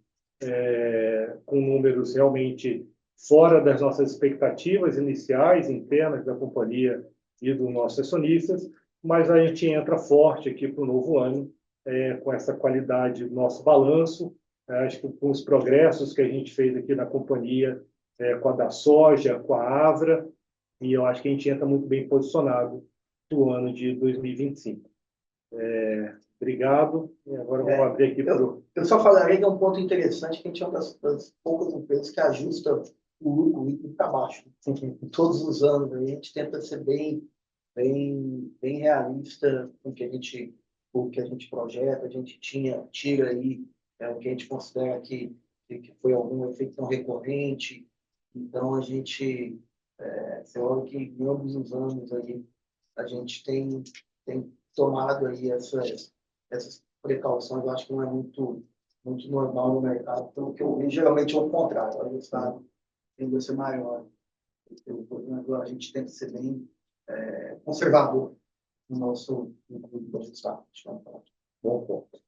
com números realmente fora das nossas expectativas iniciais, internas da companhia e dos nossos acionistas, mas a gente entra forte aqui para o novo ano, com essa qualidade do nosso balanço, acho que com os progressos que a gente fez aqui na companhia, com a da soja, com a Avra, e eu acho que a gente entra muito bem posicionado do ano de 2025. Obrigado. E agora vamos abrir aqui para o... Eu só falaria que é um ponto interessante, que a gente é uma das poucas empresas que ajusta o lucro líquido para baixo. Todos os anos, a gente tenta ser bem realista com o que a gente projeta, a gente tira aí o que a gente considera que foi algum efeito não recorrente. Então, a gente, você olha que em ambos os anos aí, a gente tem tomado aí essas precauções. Eu acho que não é muito normal no mercado, então, que eu vejo geralmente é o contrário, o resultado tende a ser maior. A gente tenta ser bem conservador no nosso resultado. Bom ponto.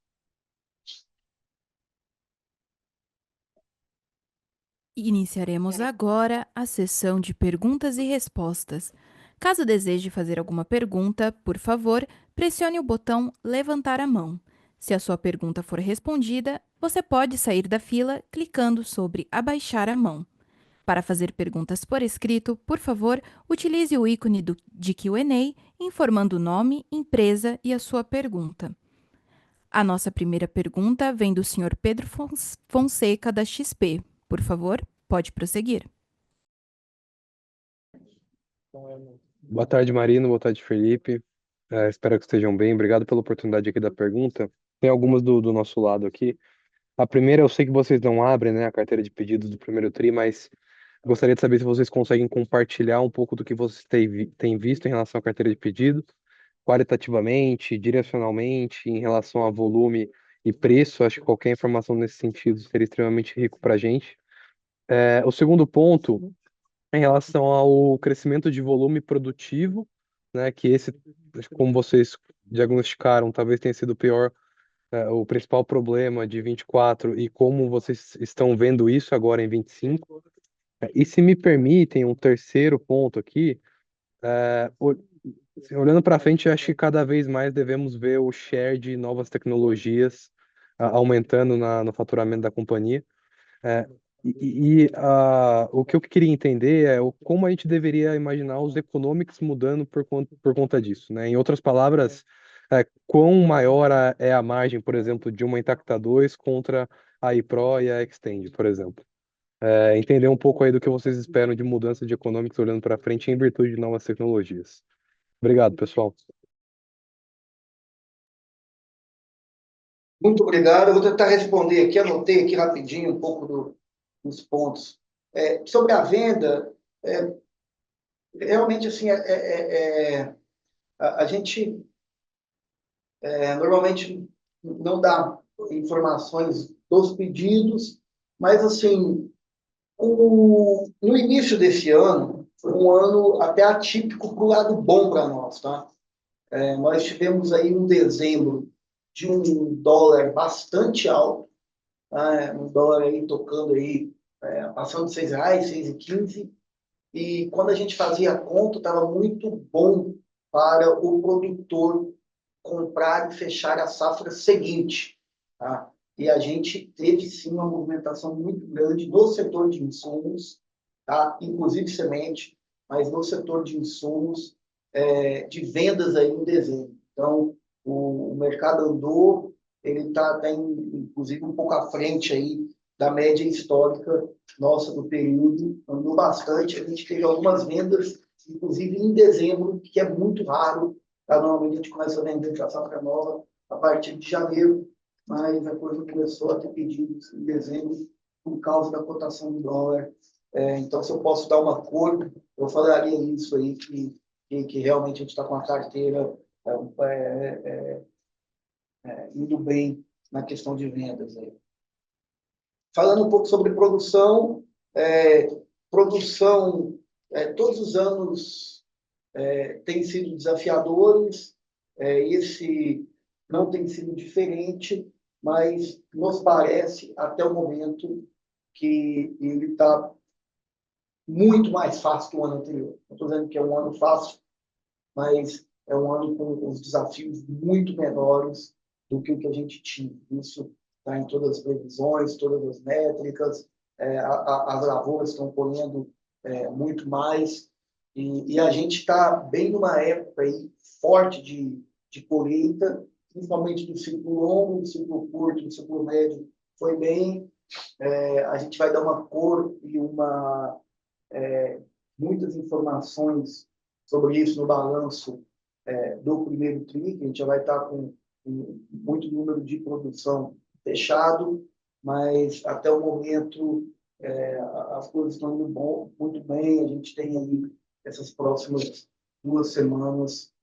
Iniciaremos agora a sessão de perguntas e respostas. Caso deseje fazer alguma pergunta, por favor, pressione o botão Levantar a mão. Se a sua pergunta for respondida, você pode sair da fila clicando sobre Abaixar a mão. Para fazer perguntas por escrito, por favor, utilize o ícone de Q&A, informando o nome, empresa e a sua pergunta. A nossa primeira pergunta vem do Sr. Pedro Fonseca, da XP. Por favor, pode prosseguir. Boa tarde, Marino. Boa tarde, Felipe. Espero que estejam bem. Obrigado pela oportunidade aqui da pergunta. Tem algumas do nosso lado aqui. A primeira, eu sei que vocês não abrem, né, a carteira de pedidos do primeiro TRI, mas gostaria de saber se vocês conseguem compartilhar um pouco do que vocês têm visto em relação à carteira de pedidos, qualitativamente, direcionalmente, em relação a volume e preço. Acho que qualquer informação nesse sentido seria extremamente rico para a gente. O segundo ponto, em relação ao crescimento de volume produtivo, né, que esse, como vocês diagnosticaram, talvez tenha sido o principal problema de 24 e como vocês estão vendo isso agora em 25. E se me permitem, um terceiro ponto aqui, olhando para frente, acho que cada vez mais devemos ver o share de novas tecnologias aumentando no faturamento da companhia. O que eu queria entender é como a gente deveria imaginar os economics mudando por conta disso, né? Em outras palavras, quão maior é a margem, por exemplo, de uma Intacta 2 contra a iPro e a Extend, por exemplo. Entender um pouco aí do que vocês esperam de mudança de economics olhando para frente em virtude de novas tecnologias. Obrigado, pessoal. Muito obrigado. Eu vou tentar responder aqui, anotei aqui rapidinho um pouco dos pontos. Sobre a venda, realmente, assim, a gente normalmente não dá informações dos pedidos, mas, assim, no início desse ano, foi um ano até atípico para o lado bom para nós, tá? Nós tivemos aí um dezembro de um dólar bastante alto, um dólar aí tocando aí, passando de R$ 6,00, 6,15, e quando a gente fazia a conta, estava muito bom para o produtor comprar e fechar a safra seguinte, tá? E a gente teve, sim, uma movimentação muito grande no setor de insumos, tá? Inclusive semente, mas no setor de insumos, de vendas aí em dezembro. Então, o mercado andou, ele está até, inclusive, um pouco à frente aí da média histórica nossa do período, andou bastante. A gente teve algumas vendas, inclusive em dezembro, que é muito raro. Normalmente a gente começa a vender a safra nova a partir de janeiro, mas a coisa começou a ter pedidos em dezembro por causa da cotação do dólar. Então, se eu posso dar uma cor, eu falaria isso aí, que realmente a gente está com a carteira indo bem na questão de vendas. Aí. Falando um pouco sobre produção, todos os anos têm sido desafiadores, esse não tem sido diferente, mas nos parece, até o momento, que ele está muito mais fácil que o ano anterior. Não estou dizendo que é um ano fácil, mas é um ano com os desafios muito menores do que o que a gente tinha. Isso está em todas as previsões, todas as métricas, as lavouras estão colhendo muito mais, e a gente está bem numa época aí forte de colheita, principalmente do ciclo longo, do ciclo curto, do ciclo médio, foi bem. A gente vai dar uma cor e muitas informações sobre isso no balanço do primeiro TRI, que a gente já vai estar com muito número de produção fechado, mas até o momento as coisas estão indo muito bem. A gente tem aí essas próximas 2 semanas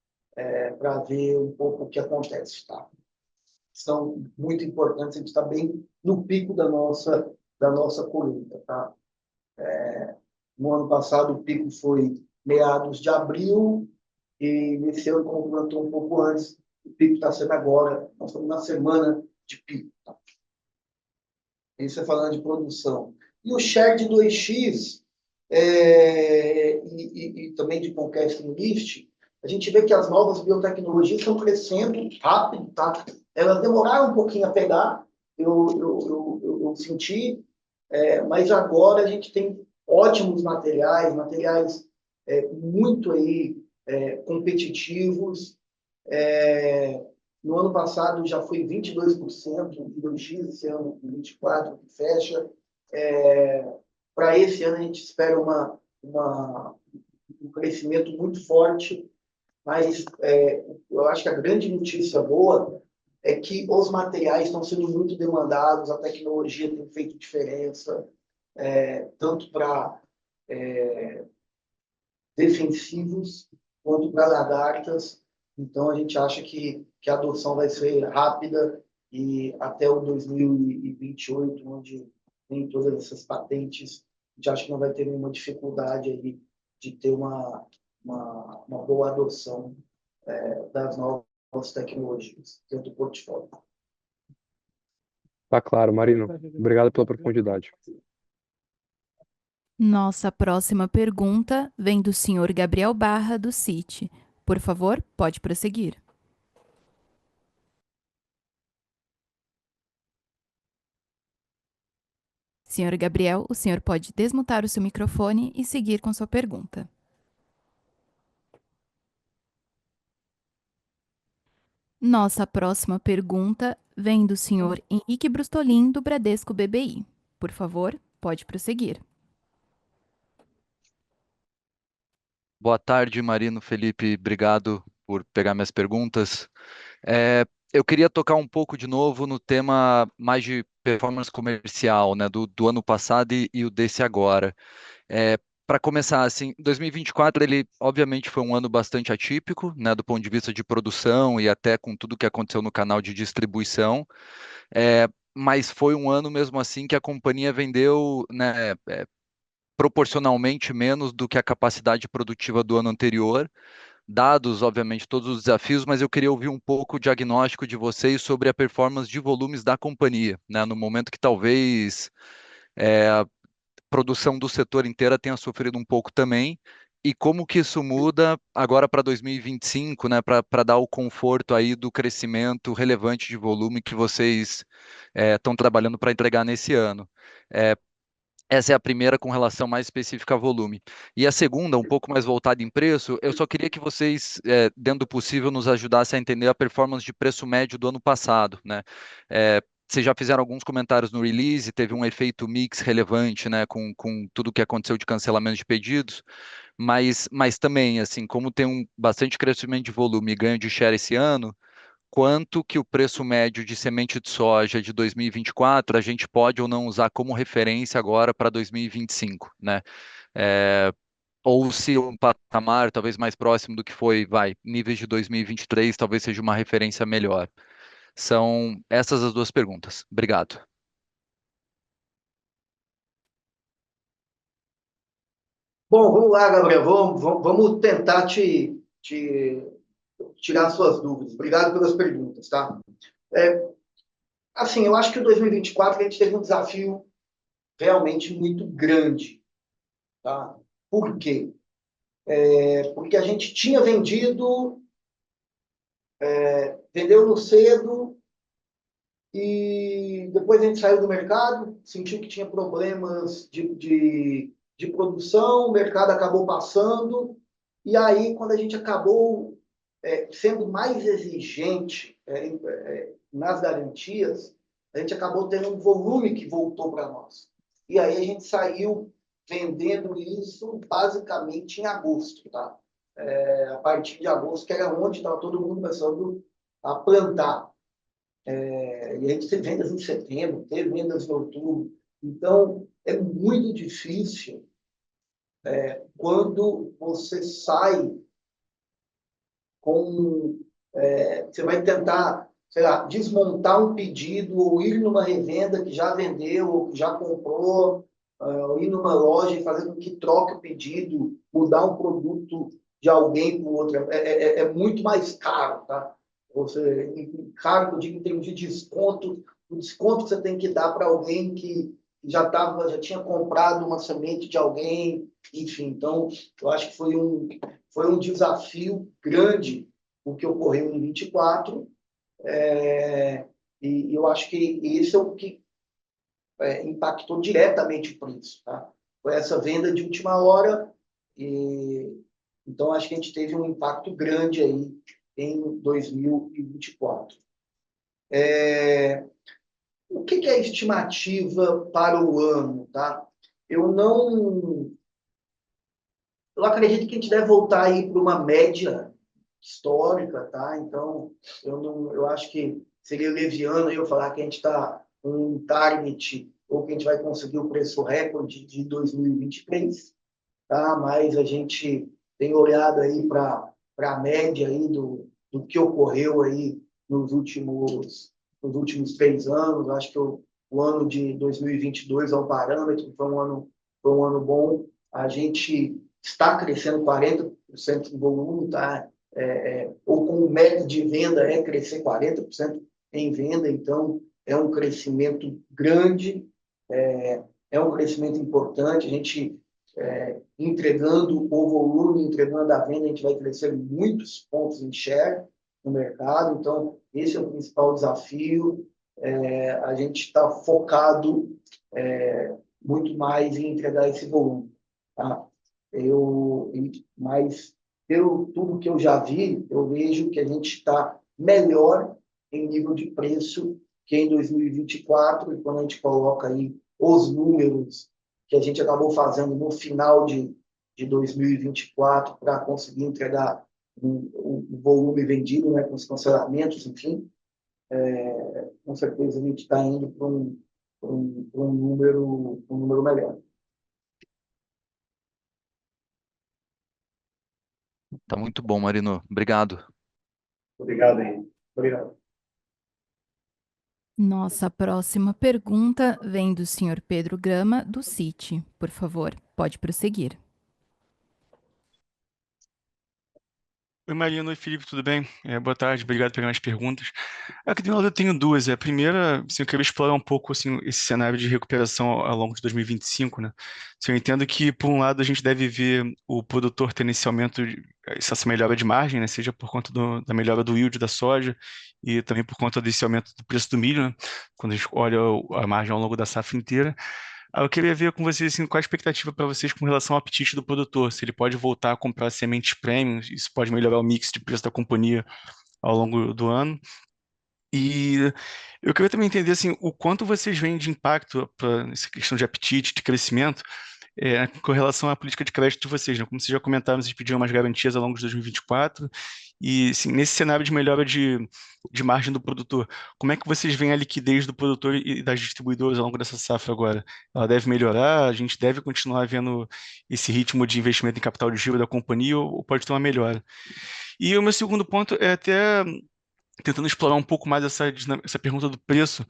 para ver um pouco o que acontece, tá? São muito importantes, a gente está bem no pico da nossa colheita, tá? No ano passado, o pico foi meados de abril, e nesse ano, como plantou um pouco antes, o pico está sendo agora. Nós estamos na semana de pico. Tá? Isso é falando de produção. E o share de 2x e também de Conquest List, a gente vê que as novas biotecnologias estão crescendo rápido, tá? Elas demoraram um pouquinho a pegar, eu senti, mas agora a gente tem ótimos materiais, materiais muito aí competitivos. No ano passado já foi 22% de 2x, esse ano 24% que fecha. Para esse ano a gente espera um crescimento muito forte, mas eu acho que a grande notícia boa é que os materiais estão sendo muito demandados, a tecnologia tem feito diferença, tanto para defensivos quanto para lagartas. Então, a gente acha que a adoção vai ser rápida e até o 2028, onde tem todas essas patentes, a gente acha que não vai ter nenhuma dificuldade aí de ter uma boa adoção das novas tecnologias dentro do portfólio. Tá claro, Marino. Obrigado pela profundidade. Nossa próxima pergunta vem do senhor Gabriel Barra, do Citi. Por favor, pode prosseguir. Senhor Gabriel, o senhor pode desmutar o seu microfone e seguir com sua pergunta. Nossa próxima pergunta vem do senhor Henrique Brustolin, do Bradesco BBI. Por favor, pode prosseguir. Boa tarde, Marino, Felipe, obrigado por pegar minhas perguntas. Eu queria tocar um pouco de novo no tema mais de performance comercial, né, do ano passado e o desse agora. Para começar, assim, 2024 ele obviamente foi um ano bastante atípico, né, do ponto de vista de produção e até com tudo que aconteceu no canal de distribuição, mas foi um ano mesmo assim que a companhia vendeu, né, proporcionalmente menos do que a capacidade produtiva do ano anterior, dados, obviamente, todos os desafios, mas eu queria ouvir um pouco o diagnóstico de vocês sobre a performance de volumes da companhia, né, no momento que talvez a produção do setor inteira tenha sofrido um pouco também, e como que isso muda agora para 2025, né, para dar o conforto aí do crescimento relevante de volume que vocês estão trabalhando para entregar nesse ano. Essa é a primeira com relação mais específica a volume. E a segunda, um pouco mais voltada em preço, eu só queria que vocês, dentro do possível, nos ajudassem a entender a performance de preço médio do ano passado, né? Vocês já fizeram alguns comentários no release, teve um efeito mix relevante, né, com tudo que aconteceu de cancelamento de pedidos, mas também, assim, como tem bastante crescimento de volume e ganho de share esse ano, quanto que o preço médio de semente de soja de 2024 a gente pode ou não usar como referência agora para 2025, né? Ou se um patamar talvez mais próximo do que foi, níveis de 2023, talvez seja uma referência melhor. São essas as duas perguntas. Obrigado. Bom, vamos lá, Gabriel. Vamos tentar tirar suas dúvidas. Obrigado pelas perguntas, tá? Assim, eu acho que o 2024 a gente teve um desafio realmente muito grande, tá? Por quê? Porque a gente tinha vendeu no cedo e depois a gente saiu do mercado, sentiu que tinha problemas de produção, o mercado acabou passando, e aí quando a gente acabou sendo mais exigente nas garantias, a gente acabou tendo um volume que voltou para nós. E aí a gente saiu vendendo isso basicamente em agosto, tá? A partir de agosto, que era onde estava todo mundo começando a plantar. E a gente teve vendas em setembro, teve vendas em outubro. Então, é muito difícil quando você sai com... você vai tentar, sei lá, desmontar um pedido ou ir numa revenda que já vendeu ou que já comprou, ou ir numa loja e fazer com que troque o pedido, mudar um produto de alguém para o outro. É muito mais caro, tá? Caro, eu digo em termos de desconto, o desconto que você tem que dar para alguém que já tinha comprado uma semente de alguém, enfim. Então, eu acho que foi um desafio grande o que ocorreu em 24, e eu acho que esse é o que impactou diretamente o preço, tá? foi essa venda de última hora, e então acho que a gente teve um impacto grande aí em 2024. O que é a estimativa para o ano, tá? Eu acredito que a gente deve voltar aí para uma média histórica, tá? Então, eu acho que seria leviano eu falar que a gente está com um target ou que a gente vai conseguir o preço recorde de 2023, tá? Mas a gente tem olhado aí para a média aí do que ocorreu aí nos últimos 3 anos. Acho que o ano de 2022 é um parâmetro, foi um ano bom. A gente está crescendo 40% em volume, tá? Ou com o método de venda é crescer 40% em venda, então é um crescimento grande, é um crescimento importante. A gente entregando o volume, entregando a venda, a gente vai crescer muitos pontos em share no mercado. Então, esse é o principal desafio. A gente está focado muito mais em entregar esse volume. Tá? Mas, pelo tudo que eu já vi, eu vejo que a gente está melhor em nível de preço que em 2024, e quando a gente coloca aí os números que a gente acabou fazendo no final de 2024 para conseguir entregar o volume vendido, né, com os cancelamentos, enfim, com certeza a gente está indo para um número melhor. Tá muito bom, Marino. Obrigado. Obrigado, Henrique. Obrigado. Nossa próxima pergunta vem do senhor Pedro Gama, do Citi. Por favor, pode prosseguir. Oi, Marino e Felipe, tudo bem? Boa tarde, obrigado por pegar as perguntas. Aqui do lado eu tenho duas. A primeira, assim, eu queria explorar um pouco assim, esse cenário de recuperação ao longo de 2025, né? Assim, eu entendo que, por um lado, a gente deve ver o produtor tendo esse aumento, essa melhora de margem, né? Seja por conta da melhora do yield da soja e também por conta desse aumento do preço do milho, né? Quando a gente olha a margem ao longo da safra inteira. Eu queria ver com vocês assim, qual a expectativa para vocês com relação ao apetite do produtor, se ele pode voltar a comprar sementes premium, isso pode melhorar o mix de preço da companhia ao longo do ano. E eu queria também entender assim, o quanto vocês veem de impacto para essa questão de apetite, de crescimento, com relação à política de crédito de vocês, né? Como vocês já comentaram, vocês pediram umas garantias ao longo de 2024, e assim, nesse cenário de melhora de margem do produtor, como é que vocês veem a liquidez do produtor e das distribuidoras ao longo dessa safra agora? Ela deve melhorar? A gente deve continuar vendo esse ritmo de investimento em capital de giro da companhia ou pode ter uma melhora? E o meu segundo ponto é até tentando explorar um pouco mais essa pergunta do preço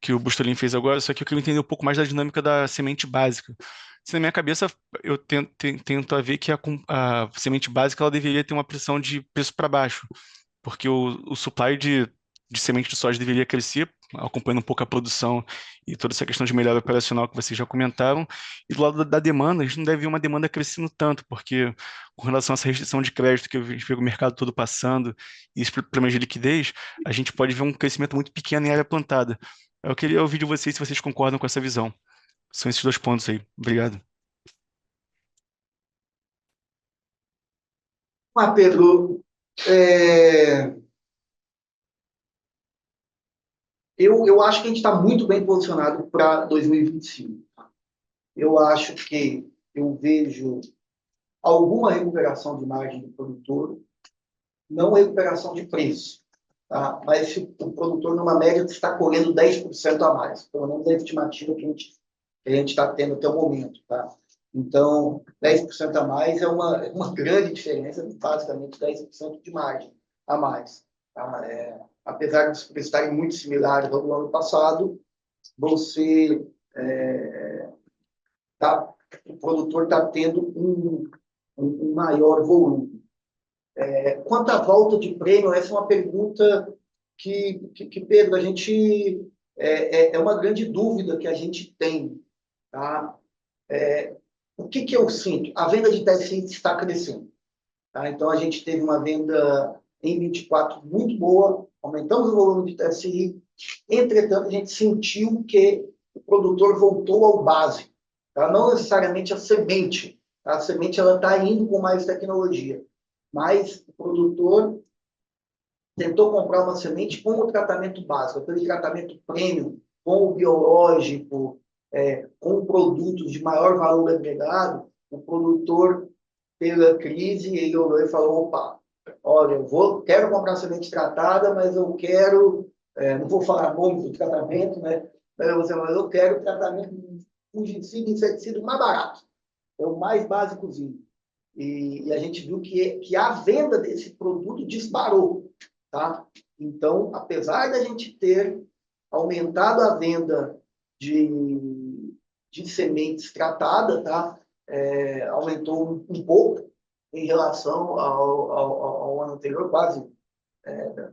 que o Bustolin fez agora, só que eu queria entender um pouco mais da dinâmica da semente básica. Se na minha cabeça eu tento a ver que a semente básica ela deveria ter uma pressão de preço para baixo, porque o supply de semente de soja deveria crescer, acompanhando um pouco a produção e toda essa questão de melhora operacional que vocês já comentaram. E do lado da demanda, a gente não deve ver uma demanda crescendo tanto, porque com relação a essa restrição de crédito que a gente vê o mercado todo passando e os problemas de liquidez, a gente pode ver um crescimento muito pequeno em área plantada. Eu queria ouvir de vocês se vocês concordam com essa visão. São esses dois pontos aí. Obrigado. Pedro, eu acho que a gente está muito bem posicionado para 2025. Eu acho que eu vejo alguma recuperação de margem do produtor, não recuperação de preço, tá? Mas se o produtor, numa média, está colhendo 10% a mais, pelo menos a estimativa que a gente está tendo até o momento. Tá? Então, 10% a mais é uma grande diferença, basicamente 10% de margem a mais. Tá? Apesar de estarem muito similares ao do ano passado, o produtor está tendo um maior volume. Quanto à volta de prêmio, essa é uma pergunta que Pedro, a gente é uma grande dúvida que a gente tem. Tá? O que eu sinto? A venda de TSI está crescendo. Tá? Então, a gente teve uma venda em 24 muito boa, aumentamos o volume de TSI, entretanto, a gente sentiu que o produtor voltou ao básico. tá? Não necessariamente a semente. Tá? A semente ela está indo com mais tecnologia, mas o produtor tentou comprar uma semente com o tratamento básico, aquele tratamento premium, com o biológico, com produtos de maior valor agregado. O produtor, pela crise, ele olhou e falou: opa, olha, quero comprar semente tratada, mas eu quero, não vou falar nome do tratamento, né? Mas eu quero tratamento de fungicida e inseticida mais barato, é o mais básicozinho. E a gente viu que a venda desse produto disparou, tá? Então, apesar da gente ter aumentado a venda de sementes tratadas, tá? Aumentou um pouco em relação ao ano anterior, quase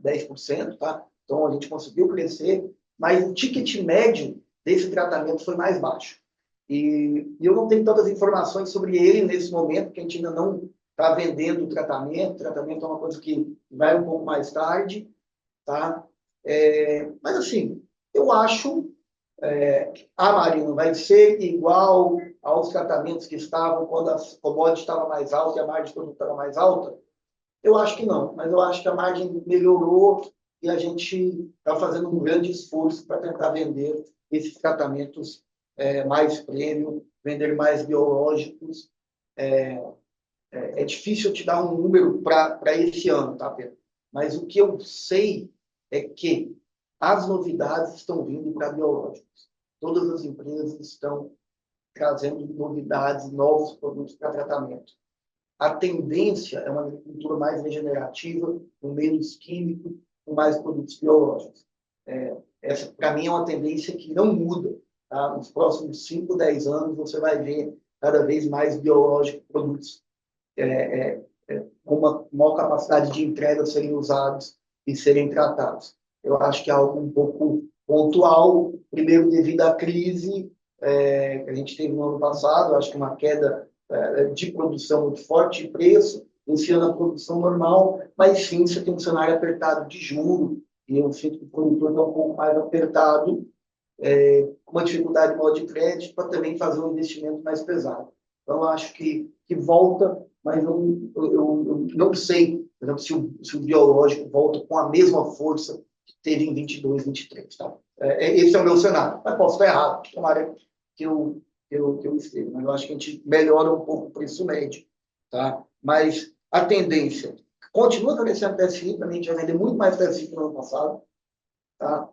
10%, tá? Então, a gente conseguiu crescer, mas o ticket médio desse tratamento foi mais baixo. E eu não tenho tantas informações sobre ele nesse momento, porque a gente ainda não está vendendo o tratamento. O tratamento é uma coisa que vai um pouco mais tarde, tá? Mas, assim, eu acho Marino, vai ser igual aos tratamentos que estavam quando a commodity estava mais alta e a margem de produto estava mais alta? Eu acho que não, mas eu acho que a margem melhorou e a gente está fazendo um grande esforço para tentar vender esses tratamentos mais premium, vender mais biológicos. É difícil eu te dar um número para esse ano, tá, Pedro? Mas o que eu sei é que as novidades estão vindo para biológicos. Todas as empresas estão trazendo novidades, novos produtos para tratamento. A tendência é uma agricultura mais regenerativa, com menos químico, com mais produtos biológicos. Essa, para mim, é uma tendência que não muda. Tá? Nos próximos 5, 10 anos, você vai ver cada vez mais biológicos, produtos com uma maior capacidade de entrega serem usados e serem tratados. Eu acho que é algo um pouco pontual, primeiro devido à crise que a gente teve no ano passado, acho que uma queda de produção muito forte, de preço, esse ano a produção normal, mas sim, você tem um cenário apertado de juros, e eu sinto que o produtor está um pouco mais apertado, com uma dificuldade maior de crédito, para também fazer um investimento mais pesado. Então, eu acho que volta, mas eu não sei, por exemplo, se o biológico volta com a mesma força que teve em 22, 23. Tá? Esse é o meu cenário, mas posso estar errado, tomara que eu esteja, mas eu acho que a gente melhora um pouco o preço médio. Tá? Mas a tendência continua crescendo PSI, também a gente vai vender muito mais PSI que no ano passado. Tá?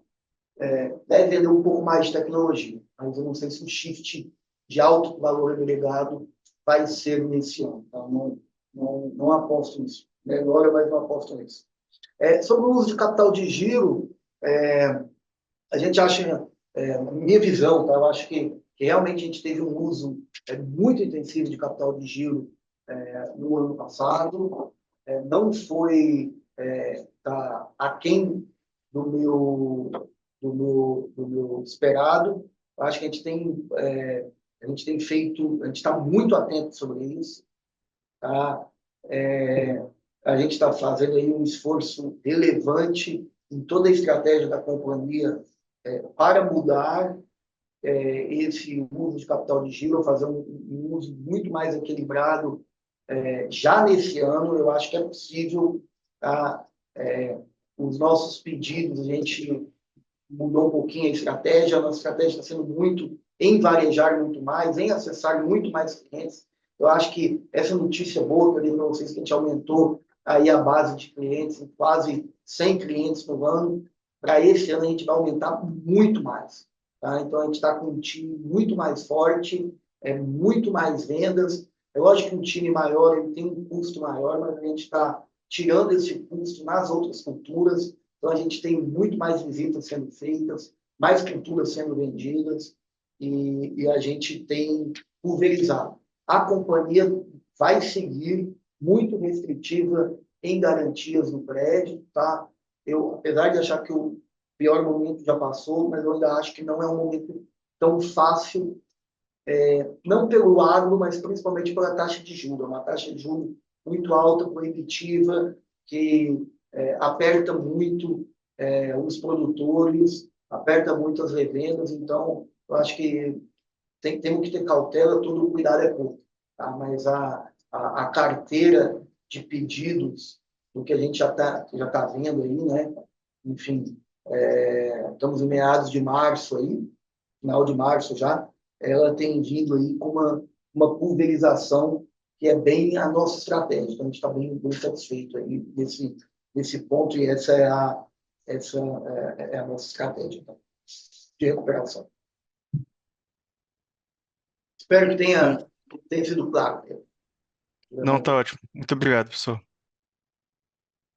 Deve vender um pouco mais de tecnologia, mas eu não sei se o shift de alto valor agregado vai ser nesse ano. Tá? Não aposto nisso. Melhora, mas não aposto nisso. Sobre o uso de capital de giro, a gente acha, minha visão, tá? Eu acho que realmente a gente teve um uso muito intensivo de capital de giro no ano passado. Não foi aquém do meu esperado. Eu acho que a gente tem feito, a gente está muito atento sobre isso. Tá? A gente está fazendo aí um esforço relevante em toda a estratégia da companhia para mudar esse uso de capital de giro, fazer um uso muito mais equilibrado já nesse ano. Eu acho que é possível. Tá? Os nossos pedidos, a gente mudou um pouquinho a nossa estratégia está sendo muito em varejar muito mais, em acessar muito mais clientes. Eu acho que essa notícia boa que eu dei para vocês, que a gente aumentou aí a base de clientes, em quase 100 clientes no ano, para esse ano a gente vai aumentar muito mais. Tá? Então, a gente está com um time muito mais forte, muito mais vendas. É lógico que um time maior ele tem um custo maior, mas a gente está tirando esse custo nas outras culturas. Então, a gente tem muito mais visitas sendo feitas, mais culturas sendo vendidas, e a gente tem pulverizado. A companhia vai seguir muito restritiva em garantias no crédito. Tá? Eu, apesar de achar que o pior momento já passou, mas eu ainda acho que não é um momento tão fácil, não pelo agro, mas principalmente pela taxa de juros. Uma taxa de juros muito alta, proibitiva, que aperta muito os produtores, aperta muito as revendas. Então, eu acho que temos que ter cautela, todo cuidado é pouco, tá? Mas a carteira de pedidos, do que a gente já tá vendo aí, né? Enfim, estamos em meados de março aí, final de março já, ela tem vindo aí com uma pulverização que é bem a nossa estratégia. Então, a gente está bem satisfeito aí nesse ponto, e essa é a nossa estratégia, então, de recuperação. Espero que tenha sido claro. Não, tá ótimo. Muito obrigado, professor.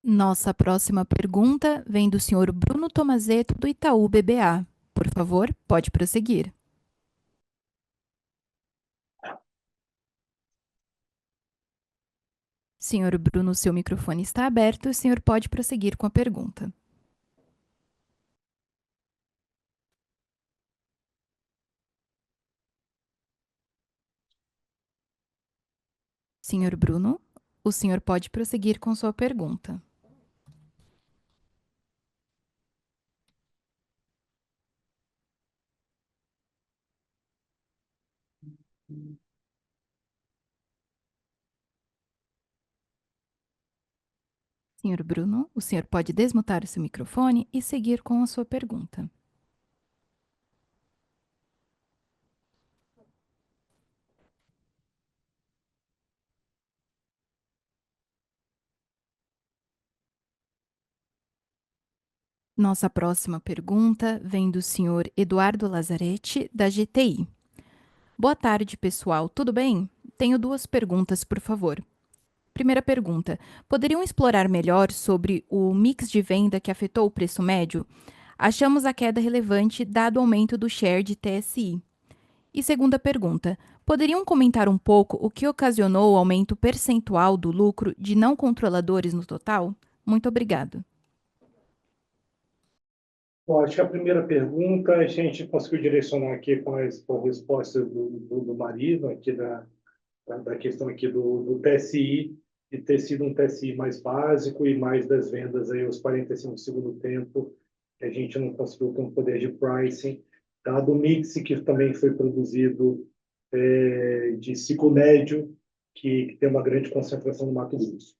Nossa próxima pergunta vem do senhor Bruno Tomazetto, do Itaú BBA. Por favor, pode prosseguir. Senhor Bruno, seu microfone está aberto, o senhor pode prosseguir com a pergunta. Senhor Bruno, o senhor pode prosseguir com sua pergunta. Senhor Bruno, o senhor pode desmutar o seu microfone e seguir com a sua pergunta. Nossa próxima pergunta vem do senhor Eduardo Lazzaretti, da GTI. Boa tarde, pessoal. Tudo bem? Tenho duas perguntas, por favor. Primeira pergunta: poderiam explorar melhor sobre o mix de venda que afetou o preço médio? Achamos a queda relevante dado o aumento do share de TSI. E segunda pergunta: poderiam comentar um pouco o que ocasionou o aumento percentual do lucro de não controladores no total? Muito obrigado. Bom, acho que a primeira pergunta a gente conseguiu direcionar aqui com a resposta do Marino, aqui da questão aqui do TSI, de ter sido um TSI mais básico e mais das vendas aí aos 45 do segundo tempo, que a gente não conseguiu ter um poder de pricing, dado o mix que também foi produzido de ciclo médio, que tem uma grande concentração no Mato Grosso.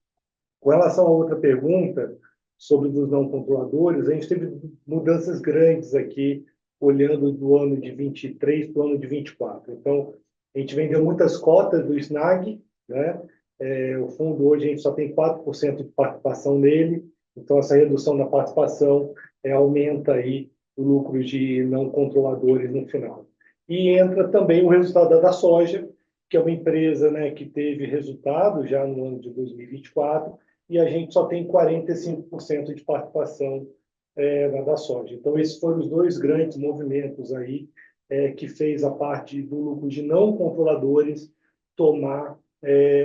Com relação à outra pergunta, sobre os não controladores, a gente teve mudanças grandes aqui, olhando do ano de 23 para o ano de 24. Então, a gente vendeu muitas cotas do SNAG, né? O fundo hoje a gente só tem 4% de participação nele, então essa redução da participação aumenta aí o lucro de não controladores no final. E entra também o resultado da soja, que é uma empresa, né, que teve resultado já no ano de 2024, e a gente só tem 45% de participação da soja. Então, esses foram os dois grandes movimentos aí que fez a parte do lucro de não controladores tomar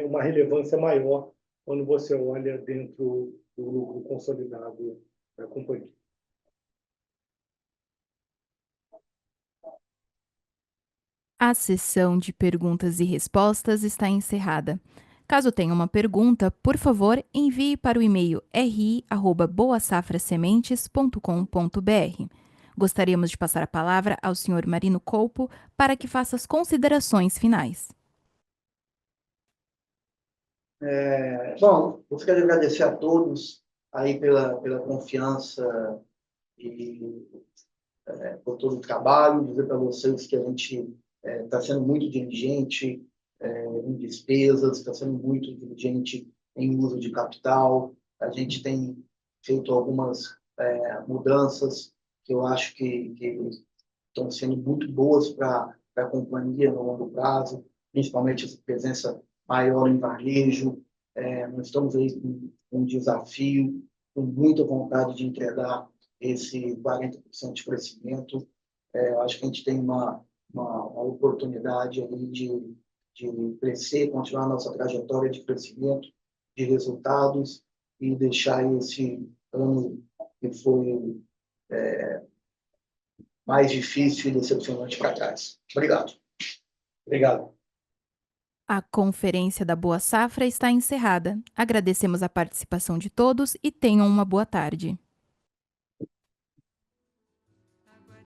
uma relevância maior quando você olha dentro do lucro consolidado da companhia. A sessão de perguntas e respostas está encerrada. Caso tenha uma pergunta, por favor, envie para o e-mail ri@boasafrasementes.com.br. Gostaríamos de passar a palavra ao Sr. Marino Colpo para que faça as considerações finais. Bom, eu quero agradecer a todos aí pela confiança e por todo o trabalho, dizer para vocês que a gente está sendo muito diligente em despesas, está sendo muito diligente em uso de capital. A gente tem feito algumas mudanças que eu acho que estão sendo muito boas para a companhia no longo prazo, principalmente essa presença maior em varejo. Nós estamos aí com um desafio, com muita vontade de entregar esse 40% de crescimento. Eu acho que a gente tem uma oportunidade aí de crescer, continuar a nossa trajetória de crescimento, de resultados, e deixar esse ano que foi mais difícil e decepcionante para trás. Obrigado. Obrigado. A Conferência da Boa Safra está encerrada. Agradecemos a participação de todos e tenham uma boa tarde.